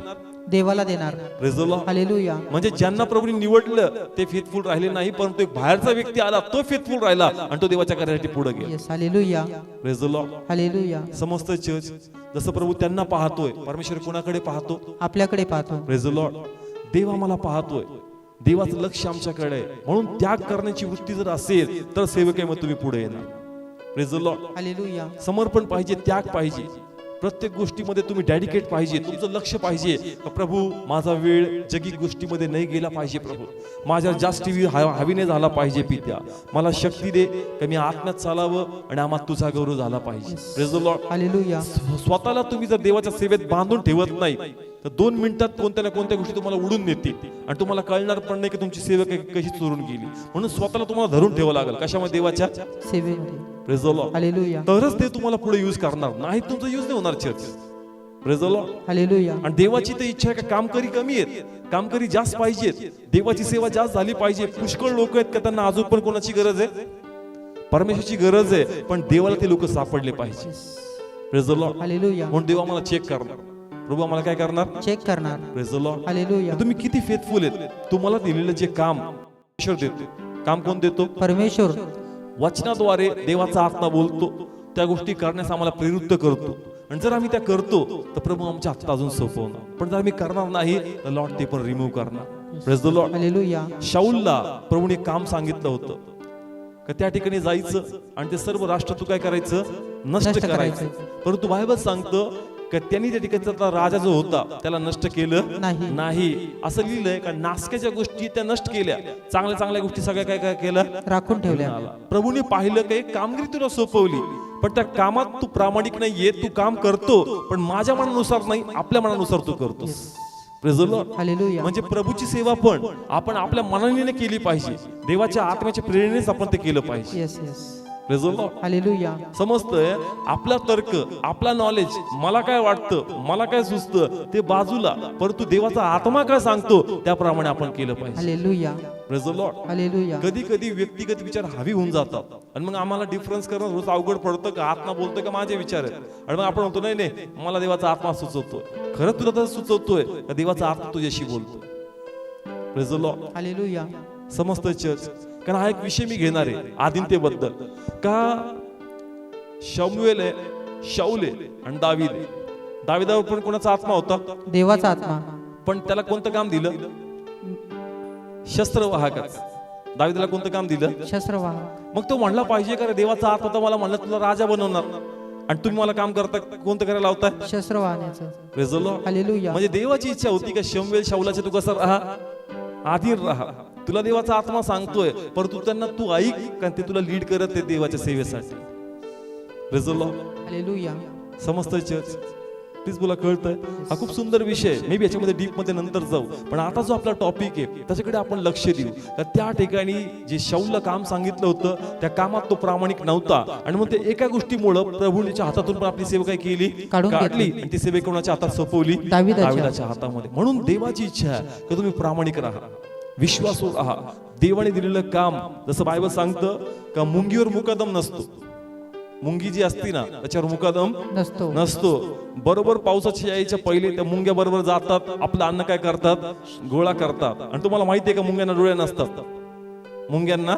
देवाला देणार. Praise the Lord. हालेलुया. म्हणजे ज्यांना प्रभूने निवडलं ते फेथफुल राहिले नाही, परंतु एक बाहेरचा व्यक्ती आला तो फेथफुल राहिला आणि तो देवाच्या कार्यासाठी पुढे गेला. Yes. Hallelujah. Praise the Lord. Hallelujah. समस्त चर्च जसं प्रभू त्यांना पाहतोय, परमेश्वर कोणाकडे पाहतो? आपल्याकडे पाहतो. Praise the Lord. देव आम्हाला पाहतोय, देवाचं लक्ष आमच्याकडे आहे. म्हणून त्याग करण्याची वृत्ती जर असेल तर सेवकामध्ये तुम्ही पुढे येणार. Praise the Lord. हालेलुया. समर्पण पाहिजे, त्याग पाहिजे, प्रत्येक गोष्टीमध्ये तुम्ही डेडिकेट पाहिजे. तुमचं लक्ष पाहिजे प्रभू माझा वेळ जगी गोष्टीमध्ये नाही गेला पाहिजे. प्रभू माझ्या जास्त हवीने झाला पाहिजे. पित्या मला शक्ती दे की मी आत्म्यात चालावं आणि आम्हाला तुझा गौरव झाला पाहिजे. Praise the Lord. हालेलुया. स्वतःला तुम्ही जर देवाच्या सेवेत बांधून ठेवत नाही तर 2 मिनिटात कोणत्या ना कोणत्या गोष्टी तुम्हाला उडून नेतील आणि तुम्हाला कळणार पण नाही की तुमची सेवा कशी चोरून गेली. म्हणून स्वतःला तुम्हाला धरून ठेवावं लागेल. कशामध्ये? देवाच्या सेवेमध्ये. Praise the Lord. हालेलुया. तरच ते तुम्हाला पुढे यूज करणार, नाही तुमचं यूज नाही होणार. Church praise the Lord. हालेलुया. आणि देवाची तर इच्छा आहे का कामकरी कमी आहेत, कामकरी जास्त पाहिजेत, देवाची सेवा जास्त झाली पाहिजे. पुष्कळ लोक आहेत का त्यांना अजून पण कोणाची गरज आहे? परमेश्वराची गरज आहे, पण देवाला ते लोक सापडले पाहिजे. Praise the Lord. हालेलुया. म्हणून देव आम्हाला चेक करणार. प्रभू आम्हाला काय करणार? चेक करणार. Praise the Lord. हालेलुया. तुम्ही किती फेथफुल आहेत. तुम्हाला दिलेलं जे काम परमेश्वर देतो. काम कोण देतो? परमेश्वर. वचनाद्वारे देवाचा आत्मा बोलतो, त्या गोष्टी करण्यास आम्हाला प्रवृत्त करतो. आणि जर आम्ही त्या करतो तर प्रभू आमच्या हातात अजून सोपवणार. पण जर आम्ही करणार नाही तर लॉर्ड ते पण रिमूव्ह करणार. Praise the Lord. हालेलुया. शाऊलला प्रभूने काम सांगितलं होतं का त्या ठिकाणी जायचं आणि ते सर्व राष्ट्र तू काय करायचं? नष्ट करायचं. परंतु बायबल सांगतं का त्यांनी त्या ठिकाणचा राजा जो होता त्याला नष्ट केलं नाही. असं लिहिलंय का नासक्याच्या गोष्टी त्या नष्ट केल्या, चांगल्या चांगल्या गोष्टी सगळ्या काय काय केल्या? राखून ठेवल्या. प्रभूने पाहिलं का एक कामगिरी तुला सोपवली, पण त्या कामात तू प्रामाणिक नाहीये. तू काम करतो पण माझ्या मनानुसार नाही, आपल्या मनानुसार तू करतोस. Praise the Lord. हालेलुया. म्हणजे प्रभूची सेवा पण आपण आपल्या मनाने केली पाहिजे, देवाच्या आत्म्याच्या प्रेरणेनेच आपण ते केलं पाहिजे. Yes yes. Praise the Lord. Hallelujah. समजतंय आपला तर्क, आपला नॉलेज, मला काय वाटतं, मला काय सुचतं ते बाजूला, परंतु देवाचा आत्मा काय सांगतो त्याप्रमाणे आपण केलं पाहिजे. Hallelujah. Praise the Lord. Hallelujah. कधी कधी व्यक्तिगत विचार हवी होऊन जातात आणि मग आम्हाला डिफरन्स करणं रोज अवघड पडतं का आत्मा बोलतोय का माझे विचार आहेत. आणि मग आपण म्हणतो नाही नाही मला देवाचा आत्मा सुचवतोय. खरं तुला तर सुचवतोय का देवाचा आत्मा तुझ्याशी बोलतोय? Praise the Lord. हालेलुया. समजतंय चर्च. कारण हा एक विषय मी घेणार आहे आदित्यबद्दल. का शमूएल आहे, शाऊल आहे आणि दावीद आहे. दाविदावर पण कोणाचा आत्मा होता? देवाचा आत्मा. पण त्याला कोणतं काम दिलं? शस्त्रवाहकाच. दाविदाला कोणतं काम दिलं? शस्त्रवाहक. मग तो म्हणला पाहिजे का रे देवाचा आत्मा तर मला म्हणलं तुला राजा बनवणार आणि तुम्ही मला काम करता कोणतं करायला लावताय? शस्त्र वाहण्याचं. Praise the Lord. हालेलुया. म्हणजे देवाची इच्छा होती का शमूएल शाऊलाचे तू कसं राहा? अधीन राहा. तुला देवाचा आत्मा सांगतोय परंतु त्यांना तू ऐक कारण ते तुला लीड करत ते देवाच्या सेवेसाठी. Praise the Lord. हालेलुया. समजतंय चर्च? प्लीज बोला कळतंय? हा खूप सुंदर विषय. मे बी याच्यामध्ये डीप मध्ये नंतर जाऊ, पण आता जो आपला टॉपिक आहे त्याच्याकडे आपण लक्ष देऊ. त्या ठिकाणी जे शाऊलला काम सांगितलं होतं त्या कामात तो प्रामाणिक नव्हता आणि मग ते एका गोष्टीमुळे प्रभूच्या हातातून पण आपली सेवा काय केली? काढली आणि ती सेवा कोणाच्या हातात सोपवली? दाविदाच्या हातामध्ये. म्हणून देवाची इच्छा आहे की तुम्ही प्रामाणिक राहा, विश्वासू राहा. देवाने दिलेलं काम जसं बायबल सांगतं का मुंगीवर मुकादम नसतो. मुंगी जी असती ना त्याच्यावर मुकादम नसतो. बरोबर पावसाच्या यायच्या पहिले त्या मुंग्या बरोबर जातात, आपलं अन्न काय करतात? गोळा करतात. आणि तुम्हाला माहिती आहे का मुंग्यांना डोळे नसतात? मुंग्यांना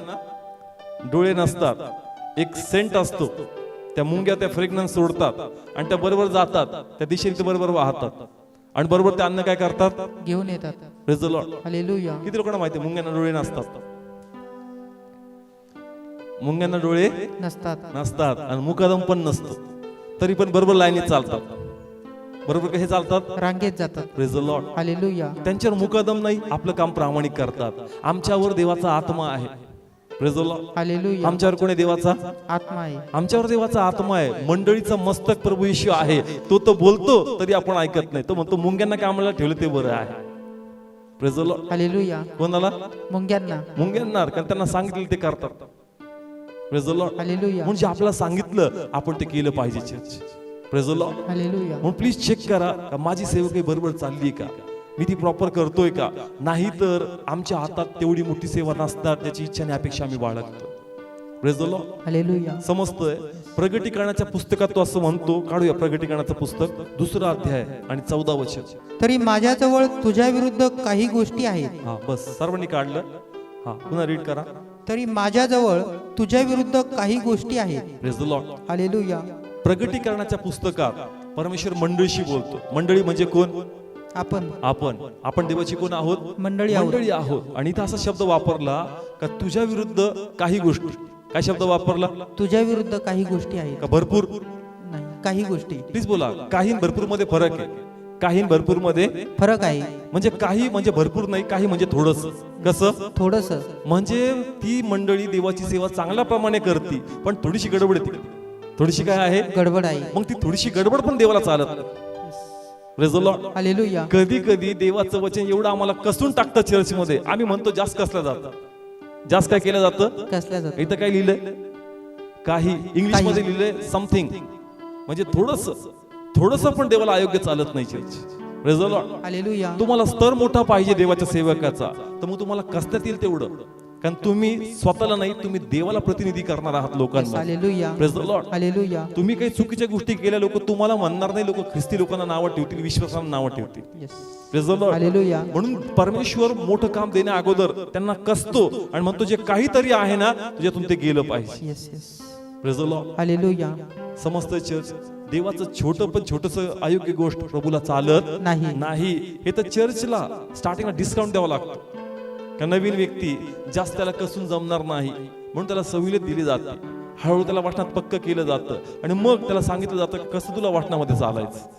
डोळे नसतात. एक सेंट असतो, त्या मुंग्या त्या फ्रेग्रन्स सोडतात आणि त्या बरोबर जातात, त्या दिशेने ते बरोबर वाहतात आणि बरोबर ते अन्न काय करतात? घेऊन येतात. Praise the Lord. हालेलुया. किती लोकांना माहिती आहे मुंग्यांना डोळे नसतात? मुंग्यांना डोळे नसतात आणि मुकादम पण नसतो, तरी पण बरोबर लाईनीत चालतात. बरोबर कसे चालतात? रांगेत जातात. Praise the Lord. हालेलुया. त्यांच्यावर मुकादम नाही, आपलं काम प्रामाणिक करतात. आमच्यावर देवाचा आत्मा आहे. Praise the Lord. हालेलुया. आमच्यावर कोणी देवाचा आत्मा आहे. आमच्यावर देवाचा आत्मा आहे. मंडळीचा मस्तक प्रभू येशू आहे. तो बोलतो तरी आपण ऐकत नाही. तो म्हणतो मुंग्यांना कामाला ठेवलं ते बरं आहे. Praise the Lord. हालेलुया. कोणाला? मुंग्यांना. कारण त्यांना सांगितलं ते करतात. Praise the Lord. हालेलुया. म्हणजे आपल्याला सांगितलं आपण ते केलं पाहिजे church. Praise the Lord. Hallelujah. म्हणून प्लीज चेक करा का माझी सेवा काही बरोबर चालली का, मी ती प्रॉपर करतोय का. नाही तर आमच्या हातात तेवढी मोठी सेवा नसतात, त्याची इच्छा आणि अपेक्षा आम्ही बाळगतो. Praise the Lord. हालेलुया. समजतंय? प्रगटीकरणाच्या पुस्तकात तो असं म्हणतो, काढूया प्रगटीकरणाचं पुस्तक 2रा अध्याय आणि 14 वचन. तरी माझ्याजवळ तुझ्या विरुद्ध काही गोष्टी आहेत. हा बस सर्वांनी काढलं. हा पुन्हा रीड करा. तरी माझ्याजवळ तुझ्या विरुद्ध काही गोष्टी आहेत. Praise the Lord. हालेलुया. प्रगटीकरणाच्या पुस्तकात परमेश्वर मंडळीशी बोलतो. मंडळी म्हणजे कोण? आपण देवाची कोण आहोत? मंडळी आहोत. आणि इथं असा शब्द वापरला का तुझ्या विरुद्ध काही गोष्टी. काय शब्द वापरला? तुझ्या विरुद्ध काही गोष्टी आहेत. का भरपूर? नाही, काही गोष्टी. प्लीज बोला. काही भरपूर मध्ये फरक आहे. काही भरपूर मध्ये फरक आहे. म्हणजे काही म्हणजे भरपूर नाही, काही म्हणजे थोडस. कसं? थोडस. म्हणजे ती मंडळी देवाची सेवा चांगल्या प्रमाणे करते पण थोडीशी गडबड येते. थोडीशी काय आहे? गडबड आहे. मग ती थोडीशी गडबड पण देवाला चालत. Praise the Lord. हालेलुया. कधी कधी देवाचं वचन एवढं आम्हाला कसून टाकतं चर्च मध्ये, आम्ही म्हणतो जास्त कसलं जातं. जास्त काय केलं जातं? कसल्या जातं. इथं काय लिहिलंय? काही. इंग्लिश मध्ये लिहिलंय समथिंग. म्हणजे थोडंसं पण देवाला अयोग्य चालत नाही church. Praise the Lord. Hallelujah. तुम्हाला स्तर मोठा पाहिजे देवाच्या सेवकाचा, तर मग तुम्हाला कसण्यात येईल तेवढं, कारण तुम्ही स्वतःला नाही, तुम्ही देवाला प्रतिनिधी करणार आहात लोकांमध्ये. Hallelujah. Praise the Lord. Hallelujah. तुम्ही काही चुकीच्या गोष्टी केल्या, लोक तुम्हाला म्हणणार नाही, लोक ख्रिस्ती लोकांना नावं ठेवतील, विश्वासांना नावं ठेवतील. Yes. Praise the Lord. Hallelujah. म्हणून परमेश्वर मोठं काम देण्या अगोदर त्यांना कसतो आणि म्हणतो जे काहीतरी आहे ना तुझ्यातून ते गेलं पाहिजे. Yes yes. Praise the Lord. Hallelujah. समस्त चर्च देवाचं छोटं पण छोटस अयोग्य गोष्ट प्रभूला चालत नाही. हे तर चर्चला स्टार्टिंगला डिस्काउंट द्यावा लागतो, का नवीन व्यक्ती जास्त त्याला कसून जमणार नाही म्हणून त्याला सवलत दिली जाते, हळूहळू त्याला वाटणात पक्क केलं जातं आणि मग त्याला सांगितलं जातं कसं तुला वाटणामध्ये चालायचं.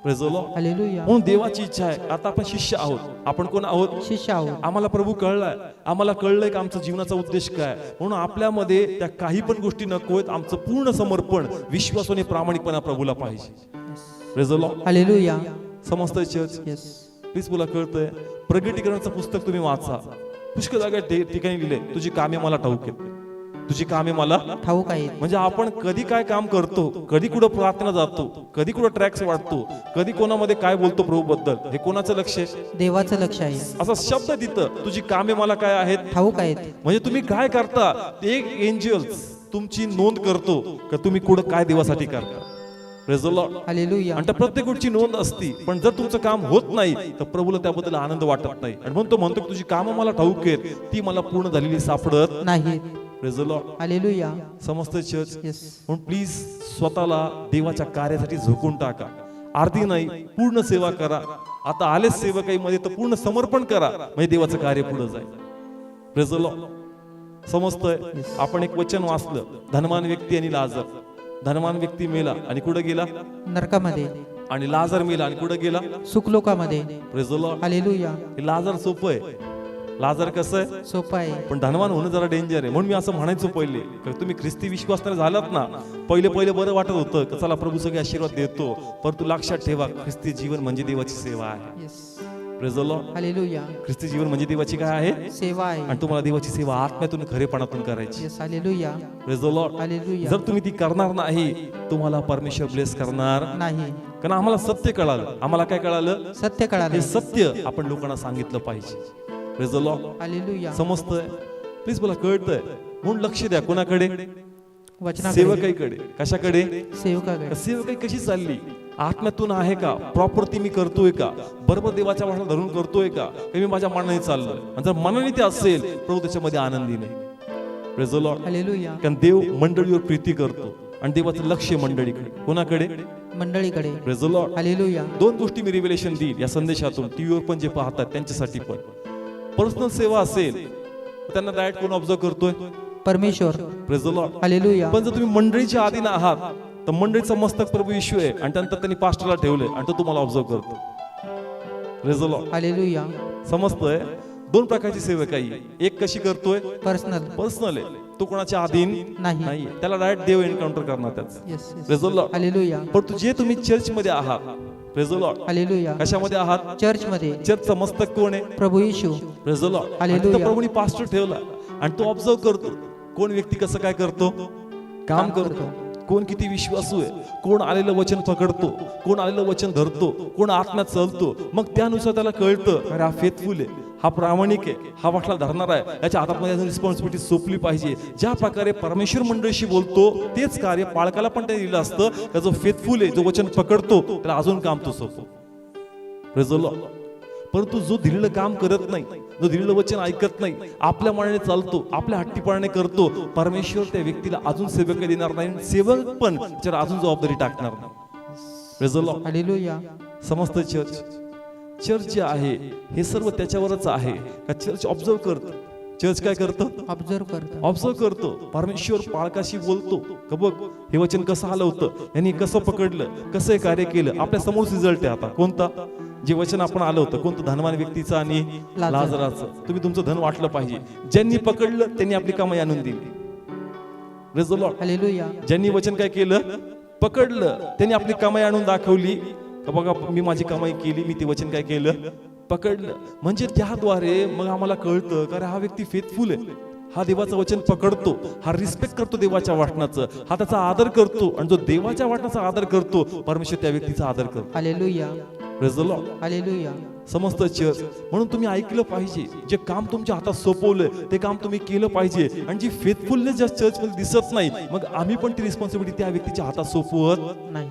Praise the Lord. हालेलुया. म्हणून देवाची इच्छा आहे, आता आपण शिष्य आहोत. आपण कोण आहोत? शिष्य आहोत. आम्हाला प्रभू कळलाय, आम्हाला कळलंय का आमचा जीवनाचा उद्देश काय, म्हणून आपल्यामध्ये त्या काही पण गोष्टी नकोत. आमचं पूर्ण समर्पण, विश्वास आणि प्रामाणिकपणा प्रभूला पाहिजे. Praise the Lord. हालेलुया. समस्त चर्च येस. प्लीज तुला कळतंय, प्रगटीकरणाचं पुस्तक तुम्ही वाचा. पुष्कळ जागा ठिकाणी लिहिले तुझी कामे मला ठाऊक आहेत, तुझी कामे मला ठाऊक आहेत. म्हणजे आपण कधी काय काम करतो, कधी कुठं प्रार्थना जातो, कधी कुठं ट्रॅक्स वाटतो, कधी कोणामध्ये काय बोलतो प्रभू बद्दल, हे कोणाचं लक्ष आहे? देवाचं लक्ष आहे. असा शब्द तिथं तुझी कामे मला काय आहेत ठाऊक आहेत. म्हणजे तुम्ही काय करता, एक एंजल्स तुमची नोंद करतो का तुम्ही कुठं काय देवासाठी करता. Praise the Lord. हालेलुया. आणि त्या प्रत्येक गोष्टीची नोंद असती, पण जर तुमचं काम होत नाही तर प्रभूला त्याबद्दल आनंद वाटत नाही आणि म्हणून तो म्हणतो की तुझी कामं मला ठाऊक आहेत, ती मला पूर्ण झालेली सापडत नाही. Praise the Lord. हालेलुया. समस्त चर्च येस. म्हणून प्लीज स्वतःला देवाच्या कार्यासाठी झोकून टाका. अर्धी नाही, पूर्ण सेवा करा. आता आलेच सेवकाईमध्ये तर पूर्ण समर्पण करा, म्हणजे देवाचं कार्य पुढे जाईल. Praise the Lord. समजतंय. आपण एक वचन वाचलं, धनवान व्यक्ती आणि लाजर. धनवान व्यक्ती मेला आणि कुठे गेला? नरकामध्ये. आणि लाजर मेला आणि कुठे गेला? सुखलोकामध्ये. Praise the Lord. हालेलुया. हे लाजर सोपं आहे, लाजर कसं आहे? सोपं आहे. पण धनवान होणं जरा डेंजर आहे. म्हणून मी असं म्हणायचो पहिले, तुम्ही ख्रिस्ती विश्वास झालात ना, पहिले बरं वाटत होतं की चला प्रभू सगळे आशीर्वाद देतो, परंतु लक्षात ठेवा ख्रिस्ती जीवन म्हणजे देवाची सेवा आहे. Yes. Praise the Lord. Hallelujah. ख्रिस्ती जीवन म्हणजे देवाची काय आहे? सेवा आहे. आणि तुम्हाला देवाची सेवा आत्म्यातून खरेपणातून करायची. Yes. Hallelujah. Praise the Lord. Hallelujah. जर तुम्ही ती करणार नाही, तुम्हाला परमेश्वर ब्लेस करणार नाही. कारण आम्हाला सत्य कळालं. आम्हाला काय कळालं? सत्य कळालं. हे सत्य आपण लोकांना सांगितलं पाहिजे. Praise the Lord. हालेलुया. समजतंय. प्लीज मला कळतंय, म्हणून लक्ष द्या. कोणाकडे? वचनाकडे. सेवकाईकडे. कशाकडे? सेवकाकडे. सेवकाई कशी चालली? आत्म्यातून आहे का? प्रॉपर ती मी करतोय का? बरोबर देवाच्या वाटला धरून करतोय का? मी माझ्या मनाने चाललोय? आणि जर मनाने ते असेल, प्रभू त्याच्यामध्ये आनंदी नाही. Praise the Lord. हालेलुया. कारण देव मंडळीवर प्रीती करतो आणि देवाचं लक्ष मंडळीकडे. कोणाकडे? मंडळीकडे. Praise the Lord. हालेलुया. दोन गोष्टी मी रिव्हिलेशन देईल या संदेशातून. टीव्हीवर पण जे पाहतात त्यांच्यासाठी पण. पर्सनल सेवा असेल त्यांना डायरेक्ट कोण ऑब्झर्व करतोय? परमेश्वर. Praise the Lord. हालेलुया. पण जर तुम्ही मंडळीच्या अधीन आहात तर मंडळीचा मस्तक प्रभू येशू आहे आणि त्यानंतर त्यांनी पास्टरला ठेवलंय आणि तो तुम्हाला ऑब्झर्व करतो. Praise the Lord. हालेलुया. समजतंय. दोन प्रकारची सेवकाई. एक कशी करतोय? पर्सनल. पर्सनल आहे, तो कोणाच्या अधीन नाही. नाही, त्याला डायरेक्ट देव एन्काउंटर करणार त्याच. Yes. Praise the Lord. Hallelujah. पण जे तुम्ही चर्च मध्ये आहात, प्रेज द लॉर्ड, हालेलुया. कशामध्ये आहात? चर्च मध्ये. चर्चचा मस्तक कोण आहे? प्रभू येशू. Praise the Lord. हालेलुया. आणि प्रभूनी पास्टर ठेवला आणि तो ऑब्झर्व करतो कोण व्यक्ती कसं काय करतो, काम करतो, कोण किती विश्वासू आहे, कोण आलेलं वचन पकडतो, कोण आलेलं वचन धरतो, कोण आत्म्यात चालतो. मग त्यानुसार त्याला कळतं अरे हा फेथफुल आहे, हा प्रामाणिक आहे, हा वाटला धरणार आहे, याच्या हातामध्ये रिस्पॉन्सिबिलिटी सोपली पाहिजे. ज्या प्रकारे परमेश्वर मंडळीशी बोलतो तेच कार्य पाळकाला पण त्याने दिलं असतं. का जो फेथफुल आहे, जो वचन पकडतो, त्याला अजून काम तो सोपं. Praise the Lord. परंतु जो दिलेलं काम करत नाही, जो दिलेलं वचन ऐकत नाही, आपल्या मनाने चालतो, आपल्या हट्टीपणाने करतो, परमेश्वर त्या व्यक्तीला अजून सेवक देणार नाही, सेवक पण त्याच्यावर अजून जबाबदारी टाकणार नाही. Praise the Lord. हालेलुया. समस्त चर्च जे आहे हे सर्व त्याच्यावरच आहे का चर्च ऑब्झर्व करतो. चर्च काय करतं? ऑब्झर्व करतो. परमेश्वर पाळकाशी बोलतो का बघ हे वचन कसं आलं होतं, यांनी कसं पकडलं, कसं हे कार्य केलं. आपल्या समोर रिझल्ट आहे. आता कोणता? जे वचन आपण आलं होतं कोणतं? धनवान व्यक्तीचं आणि लाजराचं. तुम्ही तुमचं धन वाटलं पाहिजे. ज्यांनी पकडलं त्यांनी आपली कमाई आणून दिली. Praise the Lord. हालेलुया. ज्यांनी वचन काय केलं? पकडलं, त्यांनी आपली कमाई आणून दाखवली का बघा मी माझी कमाई केली, मी ते वचन काय केलं? पकडलं. म्हणजे त्याद्वारे मग आम्हाला कळतं का हा व्यक्ती फेथफुल आहे, हा देवाचं वचन पकडतो, हा रिस्पेक्ट करतो देवाच्या वचनाचं, हा त्याचा आदर करतो, आणि जो देवाच्या वचनाचा आदर करतो परमेश्वर त्या व्यक्तीचा आदर करतो. Hallelujah, Praise the Lord. Hallelujah. समस्त चर्च म्हणून तुम्ही ऐकलं पाहिजे, जे काम तुमच्या हातात सोपवलंय ते काम तुम्ही केलं पाहिजे. आणि जी फेथफुलनेस ज्या चर्च मध्ये दिसत नाही, मग आम्ही पण ती रिस्पॉन्सिबिलिटी त्या व्यक्तीच्या हातात सोपवत नाही.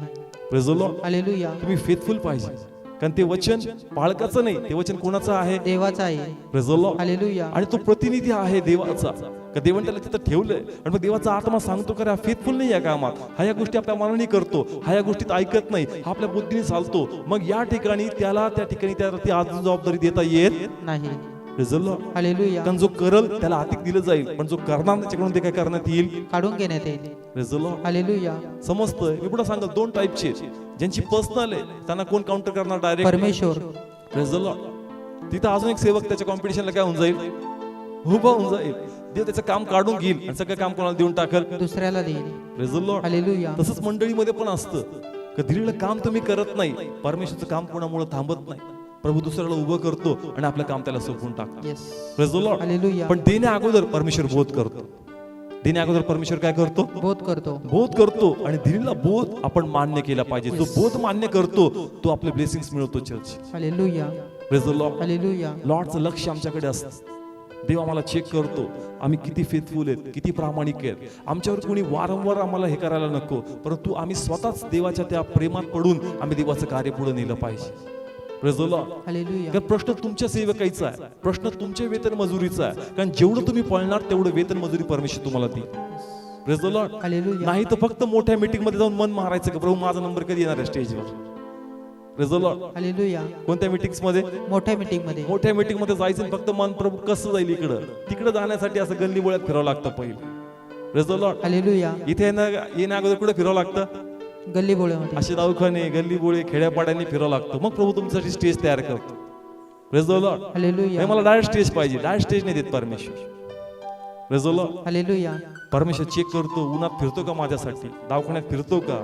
Praise the Lord. हालेलुया. तुम्ही फेथफुल पाहिजे, कारण ते वचन बाळकाचं नाही, ते वचन कोणाचं आहे? देवाचा आहे. Praise the Lord. हालेलुया. आणि तो प्रतिनिधी आहे देवाचा, का देवाने त्याला तिथं ठेवलंय. आणि मग देवाचा आत्मा सांगतो का फेथफुल नाही या कामात, हा या गोष्टी आपल्या मनाने करतो, हा या गोष्टीत ऐकत नाही, हा आपल्या बुद्धीने चालतो, मग या ठिकाणी त्याला त्या ठिकाणी त्याला ती अजून जबाबदारी देता येत नाही. Praise the Lord. हालेलुया. कारण जो करल त्याला अधिक दिलं जाईल, पण जो करणार त्याच्याकडून ते काय करण्यात येईल? काढून घेण्यात येईल. Praise the Lord. हालेलुया. समजतंय? मी पुढे सांगतो दोन टाईपचे, ज्यांची पर्सनल आहे त्यांना कोण काउंटर करणार? डायरेक्ट परमेश्वर. Praise the Lord. तिथं अजून एक सेवक त्याच्या कॉम्पिटिशनला काय होऊन जाईल? उभा होऊन जाईल. देव त्याचं काम काढून घेईल आणि सगळं काम कोणाला देऊन टाकल? दुसऱ्याला देईल. Praise the Lord. हालेलुया. तसंच मंडळीमध्ये पण असतं, का दिलेलं काम तुम्ही करत नाही, परमेश्वरचं काम कोणामुळे थांबत नाही, प्रभू दुसऱ्याला उभं करतो आणि आपलं काम त्याला सोपवून टाकतो. Yes. Praise the Lord. Hallelujah. पण देण्या अगोदर परमेश्वर बोध करतो. देण्या अगोदर परमेश्वर काय करतो? बोध करतो. बोध करतो. आणि दिलेला बोध आपण मान्य केला पाहिजे. जो बोध मान्य करतो तो आपले ब्लेसिंग्स मिळवतो. चर्च. हालेलुया. Praise the Lord. हालेलुया. लॉर्डचं लक्ष आमच्याकडे असतं. देव आम्हाला चेक करतो, आम्ही किती फेथफुल आहेत, किती प्रामाणिक आहेत. आमच्यावर कोणी वारंवार आम्हाला हे करायला नको, परंतु आम्ही स्वतःच देवाच्या त्या प्रेमात पडून आम्ही देवाचं कार्य पुढे नेलं पाहिजे. Praise the Lord. हालेलुया. कारण प्रश्न तुमच्या सेवकाईचा आहे, प्रश्न तुमच्या वेतन मजुरीचा आहे. कारण जेवढं तुम्ही पळणार तेवढं वेतन मजुरी परमेश्वर तुम्हाला देईल. Praise the Lord. हालेलुया. नाही तर फक्त मोठ्या मीटिंग मध्ये जाऊन मन मारायचं का प्रभू माझा नंबर कधी येणार आहे स्टेजवर? Praise the Lord. हालेलुया. कोणत्या मीटिंग्स मध्ये? मोठ्या मीटिंग मध्ये. मोठ्या मीटिंग मध्ये जायचं आणि फक्त मन प्रभू कसं जाईल इकडं तिकडं जाण्यासाठी असं गल्ली बोळ्यात फिरावं लागतं पहिले. Praise the Lord. हालेलुया. इथे येण्या अगोदर कुठे फिरावं लागतं? गल्ली बोळ्यामध्ये. असे दवाखाने गल्ली बोळे खेड्यापाड्यांनी फिरावं लागतं, मग प्रभू तुमच्यासाठी स्टेज तयार करतो. Praise the Lord. हालेलुया. नाही मला डायरेक्ट स्टेज पाहिजे, डायरेक्ट स्टेज नाही देत परमेश्वर. Praise the Lord. हालेलुया. परमेश्वर चेक करतो, उन्हात फिरतो का माझ्यासाठी, दवाखान्यात फिरतो का,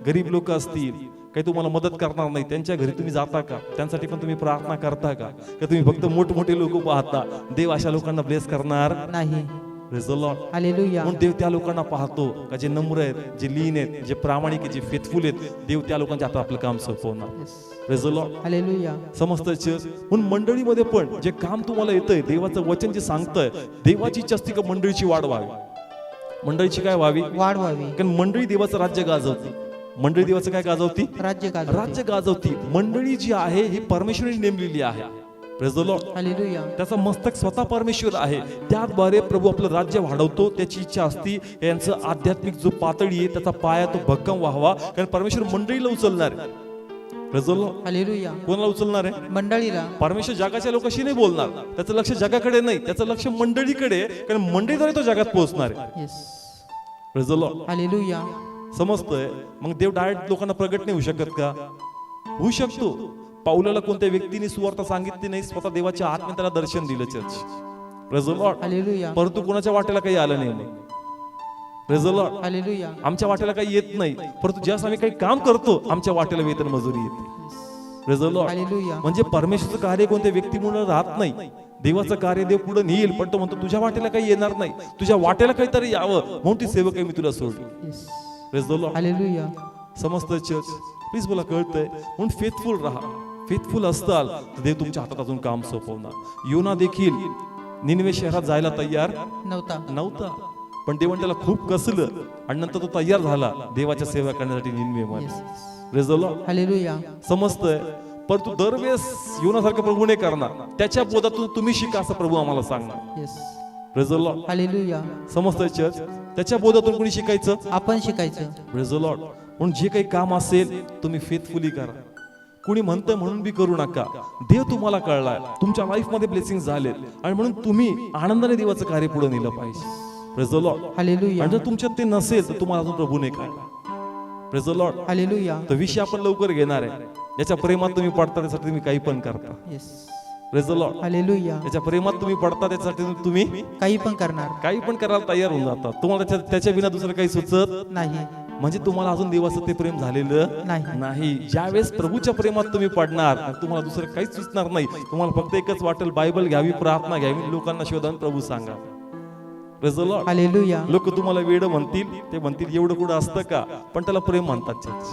गरीब लोक असतील काही तुम्हाला मदत करणार नाही त्यांच्या घरी तुम्ही जाता का, त्यांसाठी पण तुम्ही प्रार्थना करता का, का तुम्ही फक्त मोठमोठे लोक पाहता? देव अशा लोकांना ब्लेस करणार नाही. Praise the Lord. हालेलुया. म्हणून देव त्या लोकांना पाहतो का जे नम्र आहेत, जे लीन आहेत, जे प्रामाणिक आहेत, जे फेथफुल आहेत, देव त्या लोकांच्या हातात आपलं काम सोपवणार. Praise the Lord. हालेलुया. समस्त चर्च म्हणून मंडळीमध्ये पण जे काम तुम्हाला येतंय, देवाचं वचन जे सांगतंय, देवाची इच्छा असते का मंडळीची वाढ व्हावी. मंडळीची काय व्हावी? वाढ व्हावी. कारण मंडळी देवाचं राज्य गाजवते. मंडळी देवाचं काय गाजवती? राज्य गाजवते. राज्य गाजवती. मंडळी जी आहे ही परमेश्वराने नेमलेली आहे. Praise the Lord. हालेलुया. त्याचा मस्तक स्वतः परमेश्वर आहे. त्याद्वारे प्रभू आपलं राज्य वाढवतो. त्याची इच्छा असती यांचं आध्यात्मिक जो पातळी आहे त्याचा पाया तो भक्कम व्हावा, कारण परमेश्वर मंडळीला उचलणार आहे. Praise the Lord. हालेलुया. कोणाला उचलणार आहे? मंडळीला. परमेश्वर जगाच्या लोकांशी नाही बोलणार, त्याचं लक्ष जगाकडे नाही, त्याचं लक्ष मंडळीकडे आहे, कारण मंडळीद्वारे तो जगात पोहोचणार आहे. Yes. Praise the Lord. Hallelujah. समजतंय? मग देव डायरेक्ट लोकांना प्रगट नाही होऊ शकत का? होऊ शकतो. पाऊलाला कोणत्या व्यक्तीने सुवार्थ सांगितली नाही, स्वतः देवाच्या आत्म्याने त्याला दर्शन दिलं. Church. Praise the Lord. Hallelujah. परंतु कोणाच्या वाटेला काही आलं नाही. मग Praise the Lord. हालेलुया. आमच्या वाटेला काही येत नाही, परंतु ज्यावेळेस आम्ही काही काम करतो आमच्या वाटेला वेतन मजुरी येते. Praise the Lord. हालेलुया. म्हणजे परमेश्वराचं कार्य कोणत्या व्यक्तीमुळे राहत नाही. देवाचं कार्य देव पुढे नेईल, पण तो म्हणतो तुझ्या वाटेला काही येणार नाही, तुझ्या वाटेला काहीतरी यावं म्हणून ती सेवक आहे मी तुला सोडली. Yes. Praise the Lord. Hallelujah. समस्त चर्च प्लीज मला कळतंय, म्हणून फेथफुल राहा. फेथफुल असताल तर देव तुमच्या हातात अजून काम सोपवणार. योना देखील निनवे शहरात जायला तयार नव्हता, पण देवाने त्याला खूप कसलं आणि नंतर तो तयार झाला देवाच्या सेवा करण्यासाठी निनवेमध्ये. Praise the Lord. हालेलुया. समजतंय? परंतु दरवेळेस योनासारखं प्रभू नाही करणार, त्याच्या बोधातून तुम्ही शिका असं प्रभू आम्हाला सांगणार. Yes. Praise the Lord. Hallelujah. समजतंय चर्च? त्याच्या बोधातून कोणी शिकायचं? आपण शिकायचं. Praise the Lord. म्हणून जे काही काम असेल तुम्ही फेथफुली करा. कुणी म्हणतं म्हणून बी करू नका. देव तुम्हाला कळलाय, तुमच्या लाईफ मध्ये ब्लेसिंग झालेत आणि म्हणून तुम्ही आनंदाने देवाचं कार्य पुढे नेलं पाहिजे. Praise the Lord. हालेलुया. आणि जर तुमच्यात ते नसेल तर तुम्हाला अजून प्रभूने काय. Praise the Lord. हालेलुया. तर विषय आपण लवकर घेणार आहे. याच्या प्रेमात तुम्ही पडता त्यासाठी तुम्ही काही पण करता. Yes. Praise the Lord. Hallelujah. याच्या प्रेमात तुम्ही पडता त्यासाठी तुम्ही काही पण करणार काही पण करायला तयार होऊन जाता. तुम्हाला त्याच्या विना दुसरं काही सुचत नाही. म्हणजे तुम्हाला अजून देवाचं ते प्रेम झालेलं नाही. ज्यावेळेस प्रभूच्या प्रेमात तुम्ही पडणार तुम्हाला दुसरं काहीच सुचणार नाही. तुम्हाला फक्त एकच वाटेल, बायबल घ्यावी, प्रार्थना घ्यावी, लोकांना शोधान प्रभू सांगा. Praise the Lord. हालेलुया. लोक तुम्हाला वेड म्हणतील, ते म्हणतील एवढं कुठं असतं का, पण त्याला प्रेम म्हणतात चर्च.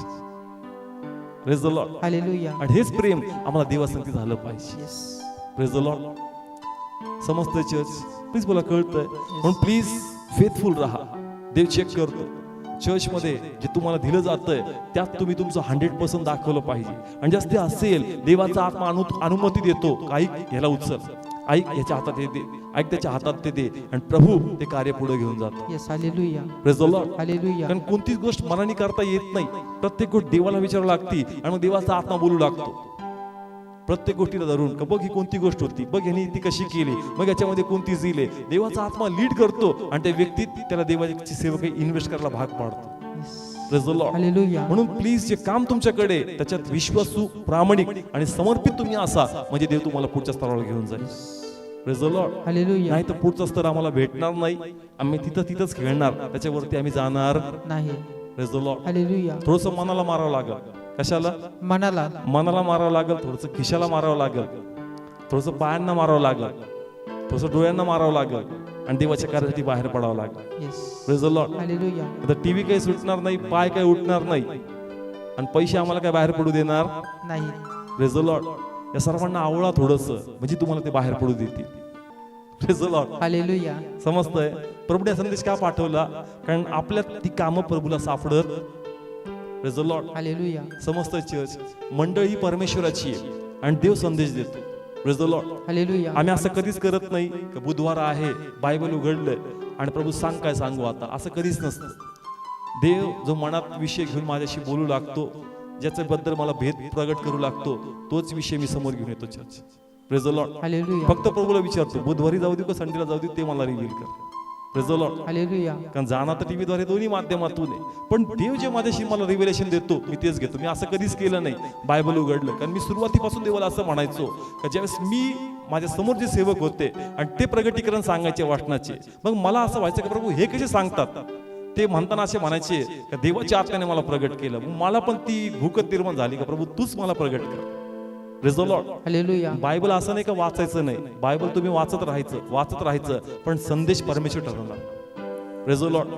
Praise the Lord. हालेलुया. आणि हेच प्रेम आम्हाला देवासंगती झालं पाहिजे. Praise the Lord. समजतंय चर्च? प्लीज मला कळतंय, म्हणून प्लीज फेथफुल राहा. देव चेक करतो. चर्चमध्ये जे तुम्हाला दिलं जातंय त्यात तुम्ही तुमचं 100% दाखवलं पाहिजे. आणि जास्त असेल, देवाचा आत्मा अनुमती देतो, काही ह्याला उचल, ऐक याच्या हातात हे दे, ऐक त्याच्या हातात ते दे, आणि प्रभू ते कार्य पुढे घेऊन जातो. Yes. Hallelujah. Praise the Lord. Hallelujah. कारण कोणतीच गोष्ट मनाने करता येत नाही. प्रत्येक गोष्ट देवाला विचारावं लागती, आणि मग देवाचा आत्मा बोलू लागतो प्रत्येक गोष्टीला धरून. का बघ ही कोणती गोष्ट होती, बघ यांनी ती कशी केली, मग याच्यामध्ये कोणती जिले. देवाचा आत्मा लीड करतो आणि त्या व्यक्तीत त्याला देवाची सेवा इन्व्हेस्ट करायला भाग पाडतो. Praise the Lord. हालेलुया. म्हणून प्लीज जे काम तुमच्याकडे त्याच्यात विश्वासू, प्रामाणिक आणि समर्पित तुम्ही असा, म्हणजे देव तुम्हाला पुढच्या स्तरावर घेऊन जाईल. Praise the Lord. हालेलुया. नाही तर पुढचा स्तर आम्हाला भेटणार नाही. आम्ही तिथंच खेळणार, त्याच्यावरती आम्ही जाणार नाही. Praise the Lord. हालेलुया. थोडंसं मनाला मारावं लागेल. कशाला? मनाला. मनाला मारावं लागेल, थोडंसं खिशाला मारावं लागेल, थोडंसं पायांना मारावं लागेल, थोडंसं डोळ्यांना मारावं लागेल, आणि देवाच्या कार्यासाठी बाहेर पडावं लागेल. Yes. Praise the Lord. Hallelujah. आता टीव्ही काही सुटणार नाही, पाय काही उठणार नाही, आणि पैसे आम्हाला काय बाहेर पडू देणार नाही. Praise the Lord. या सर्वांना आवळा थोडंसं, म्हणजे तुम्हाला ते बाहेर पडू देतील. Praise the Lord. हालेलुया. समजतंय? प्रभूने संदेश का पाठवला? कारण आपल्यात ती कामं प्रभूला सापडत. Praise the Lord. हालेलुया. समजतंय चर्च? मंडळी ही परमेश्वराची आहे आणि देव संदेश देतो. Praise the Lord. हालेलुया. आम्ही असं कधीच करत नाही की बुधवार आहे, बायबल उघडलंय आणि प्रभू सांग काय सांगू आता, असं कधीच नसतं. देव जो मनात विषय घेऊन माझ्याशी बोलू लागतो, ज्याच्याबद्दल मला भेद प्रगट करू लागतो, तोच विषय मी समोर घेऊन येतो church. Praise the Lord. Hallelujah. फक्त प्रभूला विचारतो, बुधवारी जाऊ देऊ का संडेला जाऊ देऊ, ते मला रिव्हील कर. Praise the Lord. हालेलुया. कारण जाणार तर टीव्हीद्वारे, दोन्ही माध्यमातून आहे, पण देव जे माझ्याशी मला रिव्हिलेशन देतो मी तेच घेतो. मी असं कधीच केलं नाही बायबल उघडलं. कारण मी सुरुवातीपासून देवाला असं म्हणायचो का ज्यावेळेस मी माझ्या समोर जे सेवक होते आणि ते प्रगटीकरण सांगायचे वाटण्याचे, मग मला असं व्हायचं की प्रभू हे कसे सांगतात. ते म्हणताना असे म्हणायचे का देवाच्या आत्म्याने मला प्रगट केलं. मग मला पण ती भूकत निर्माण झाली का प्रभू तूच मला प्रगट कर. Praise the Lord. Hallelujah. Bible असं नाही का वाचायचं नाही, बायबल तुम्ही वाचत राहायचं, पण संदेश परमेश्वर ठरवणार. Praise the Lord.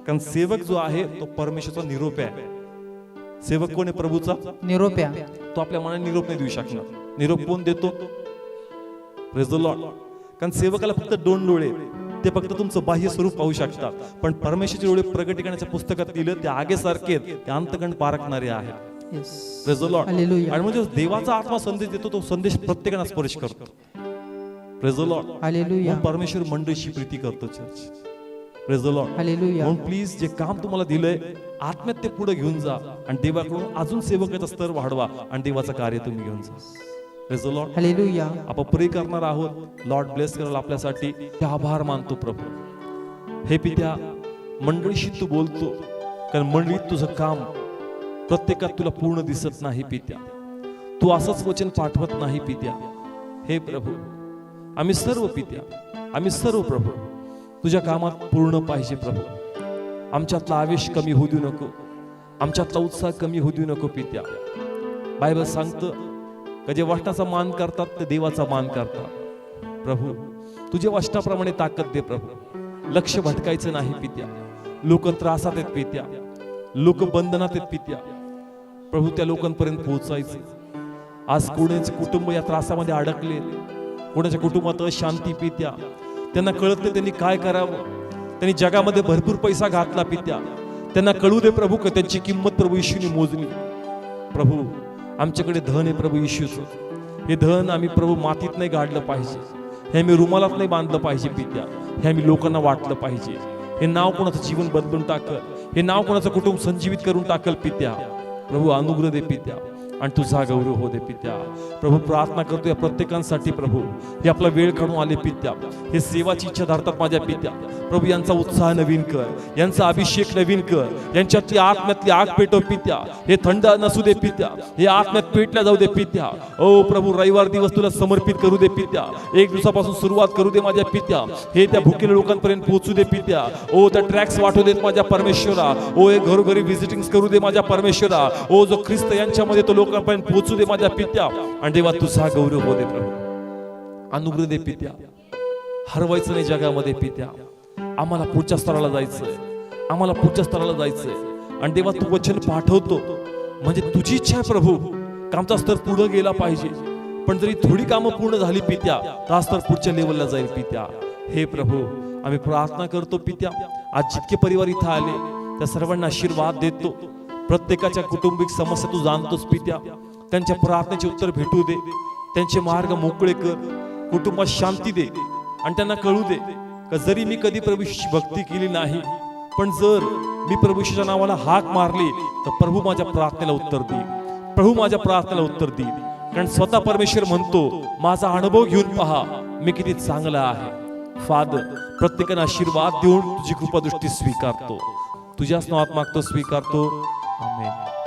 कारण सेवक जो आहे तो परमेश्वरचा निरोप आहे. सेवक कोण आहे? प्रभूचा निरोप्या. तो आपल्या मनाने निरोप नाही देऊ शकणार. निरोप कोण देतो? Praise the Lord. कारण सेवकाला फक्त 2 डोळे, ते फक्त तुमचं बाह्य स्वरूप पाहू शकतात, पण परमेश्वरचे डोळे प्रगटीकरणाच्या पुस्तकात दिलं ते आगेसारखे, ते अंतकंड पारखणारे आहेत. येस. Praise the Lord. हालेलुया. आणि म्हणजे देवाचा आत्मा संदेश देतो, तो संदेश प्रत्येकाला स्पर्श करतो. Praise the Lord. हालेलुया. म्हणून परमेश्वर मंडळीची प्रीती करतो church. Praise the Lord. Hallelujah. म्हणून प्लीज जे काम तुम्हाला दिलंय आत्म्यात ते पुढे घेऊन जा, आणि देवाकडून अजून सेवकाचा स्तर वाढवा, आणि देवाचं कार्य तुम्ही घेऊन जा. Praise the Lord. हालेलुया. आपण प्रे करणार आहोत. लॉर्ड ब्लेस करेल आपल्यासाठी. ते आभार मानतो प्रभू. हे पित्या, मंडळीशी तू बोलतो, कारण मंडळीत तुझं काम प्रत्येकात तुला पूर्ण दिसत नाही पित्या. तू असंच वचन पाठवत नाही पित्या. हे प्रभू, आम्ही सर्व पित्या, आम्ही सर्व प्रभू तुझ्या कामात पूर्ण पाहिजे प्रभू. आमच्यातला आवेश कमी होऊ देऊ नको, आमच्यातला उत्साह कमी होऊ देऊ नको पित्या. बायबल सांगतं का जे वचनाचा मान करतात ते देवाचा मान करतात. प्रभू तुझ्या वचनाप्रमाणे ताकद दे प्रभू. लक्ष भटकायचं नाही पित्या. लोक त्रासात आहेत पित्या, लोक बंधनात आहेत पित्या. प्रभू त्या लोकांपर्यंत पोहोचायचे. आज कोणाचे कुटुंब या त्रासामध्ये अडकले, कोणाच्या कुटुंबात अशांती पित्या, त्यांना कळत नाही त्यांनी काय करावं. त्यांनी जगामध्ये भरपूर पैसा घातला पित्या, त्यांना कळू दे प्रभू का त्यांची किंमत प्रभू येशूने मोजली. प्रभू आमच्याकडे धन आहे प्रभू येशूचं. हे धन आम्ही प्रभू मातीत नाही गाडलं पाहिजे, हे आम्ही रुमालात नाही बांधलं पाहिजे पित्या. हे आम्ही लोकांना वाटलं पाहिजे. हे नाव कोणाचं जीवन बदलून टाकल, हे नाव कोणाचं कुटुंब संजीवित करून टाकल पित्या. प्रभू अनुग्रह दे पित्या, आणि तुझा गौरव हो दे पित्या. प्रभू प्रार्थना करतो या प्रत्येकांसाठी प्रभू, हे आपला वेळ काढून आले पित्या, हे सेवाची इच्छा धरतात माझ्या पित्या. प्रभू यांचा उत्साह नवीन कर, यांचा अभिषेक नवीन कर, यांच्यातली आत्म्यातली आग पेटव पित्या. हे थंड नसू दे पित्या, हे आत्म्यात पेटल्या जाऊ दे पित्या. ओ प्रभू रविवार दिवस तुला समर्पित करू दे पित्या. 1 दिवसापासून सुरुवात करू दे माझ्या पित्या. हे त्या भुकेल्या लोकांपर्यंत पोहोचू दे पित्या. ओ त्या ट्रॅक्स वाटू देत माझ्या परमेश्वरा. ओ हे घरोघरी व्हिजिटिंग करू दे माझ्या परमेश्वरा. ओ जो ख्रिस्त यांच्यामध्ये तो लोकांपर्यंत पोहोचू दे माझ्या पित्या. आणि देवा तुझा गौरव हो दे प्रभू. अनुग्रह दे पित्या. हरवायचं नाही जगामध्ये पित्या. आम्हाला पुढच्या स्तराला जायचंय, आम्हाला पुढच्या स्तराला जायचंय. आणि देवा तू वचन पाठवतो म्हणजे तुझी इच्छा आहे प्रभू, कामचा स्तर पुढे गेला पाहिजे. पण जरी थोडी कामं पूर्ण झाली पित्या, तर स्तर पुढच्या लेवलला जाईल पित्या. हे प्रभू, आम्ही प्रार्थना करतो पित्या, आज जितके परिवार इथं आले त्या सर्वांना आशीर्वाद देतो. प्रत्येकाच्या कौटुंबिक समस्या तू जाणतोस पित्या, त्यांच्या प्रार्थनेचे उत्तर भेटू दे, त्यांचे मार्ग मोकळे कर, कुटुंबात शांती दे. आणि त्यांना कळू दे का जरी मी कधी प्रभूची भक्ती केली नाही, पण जर मी प्रभूच्या नावाला हाक मारली तर प्रभू माझ्या प्रार्थनेला उत्तर देईल, प्रभू माझ्या प्रार्थनेला उत्तर देईल. कारण स्वतः परमेश्वर म्हणतो, माझा अनुभव घेऊन पहा मी किती चांगला आहे. फादर, प्रत्येकाने आशीर्वाद देऊन तुझी कृपादृष्टी स्वीकारतो, तुझ्याच नावात मागतो, स्वीकारतो. आमेन.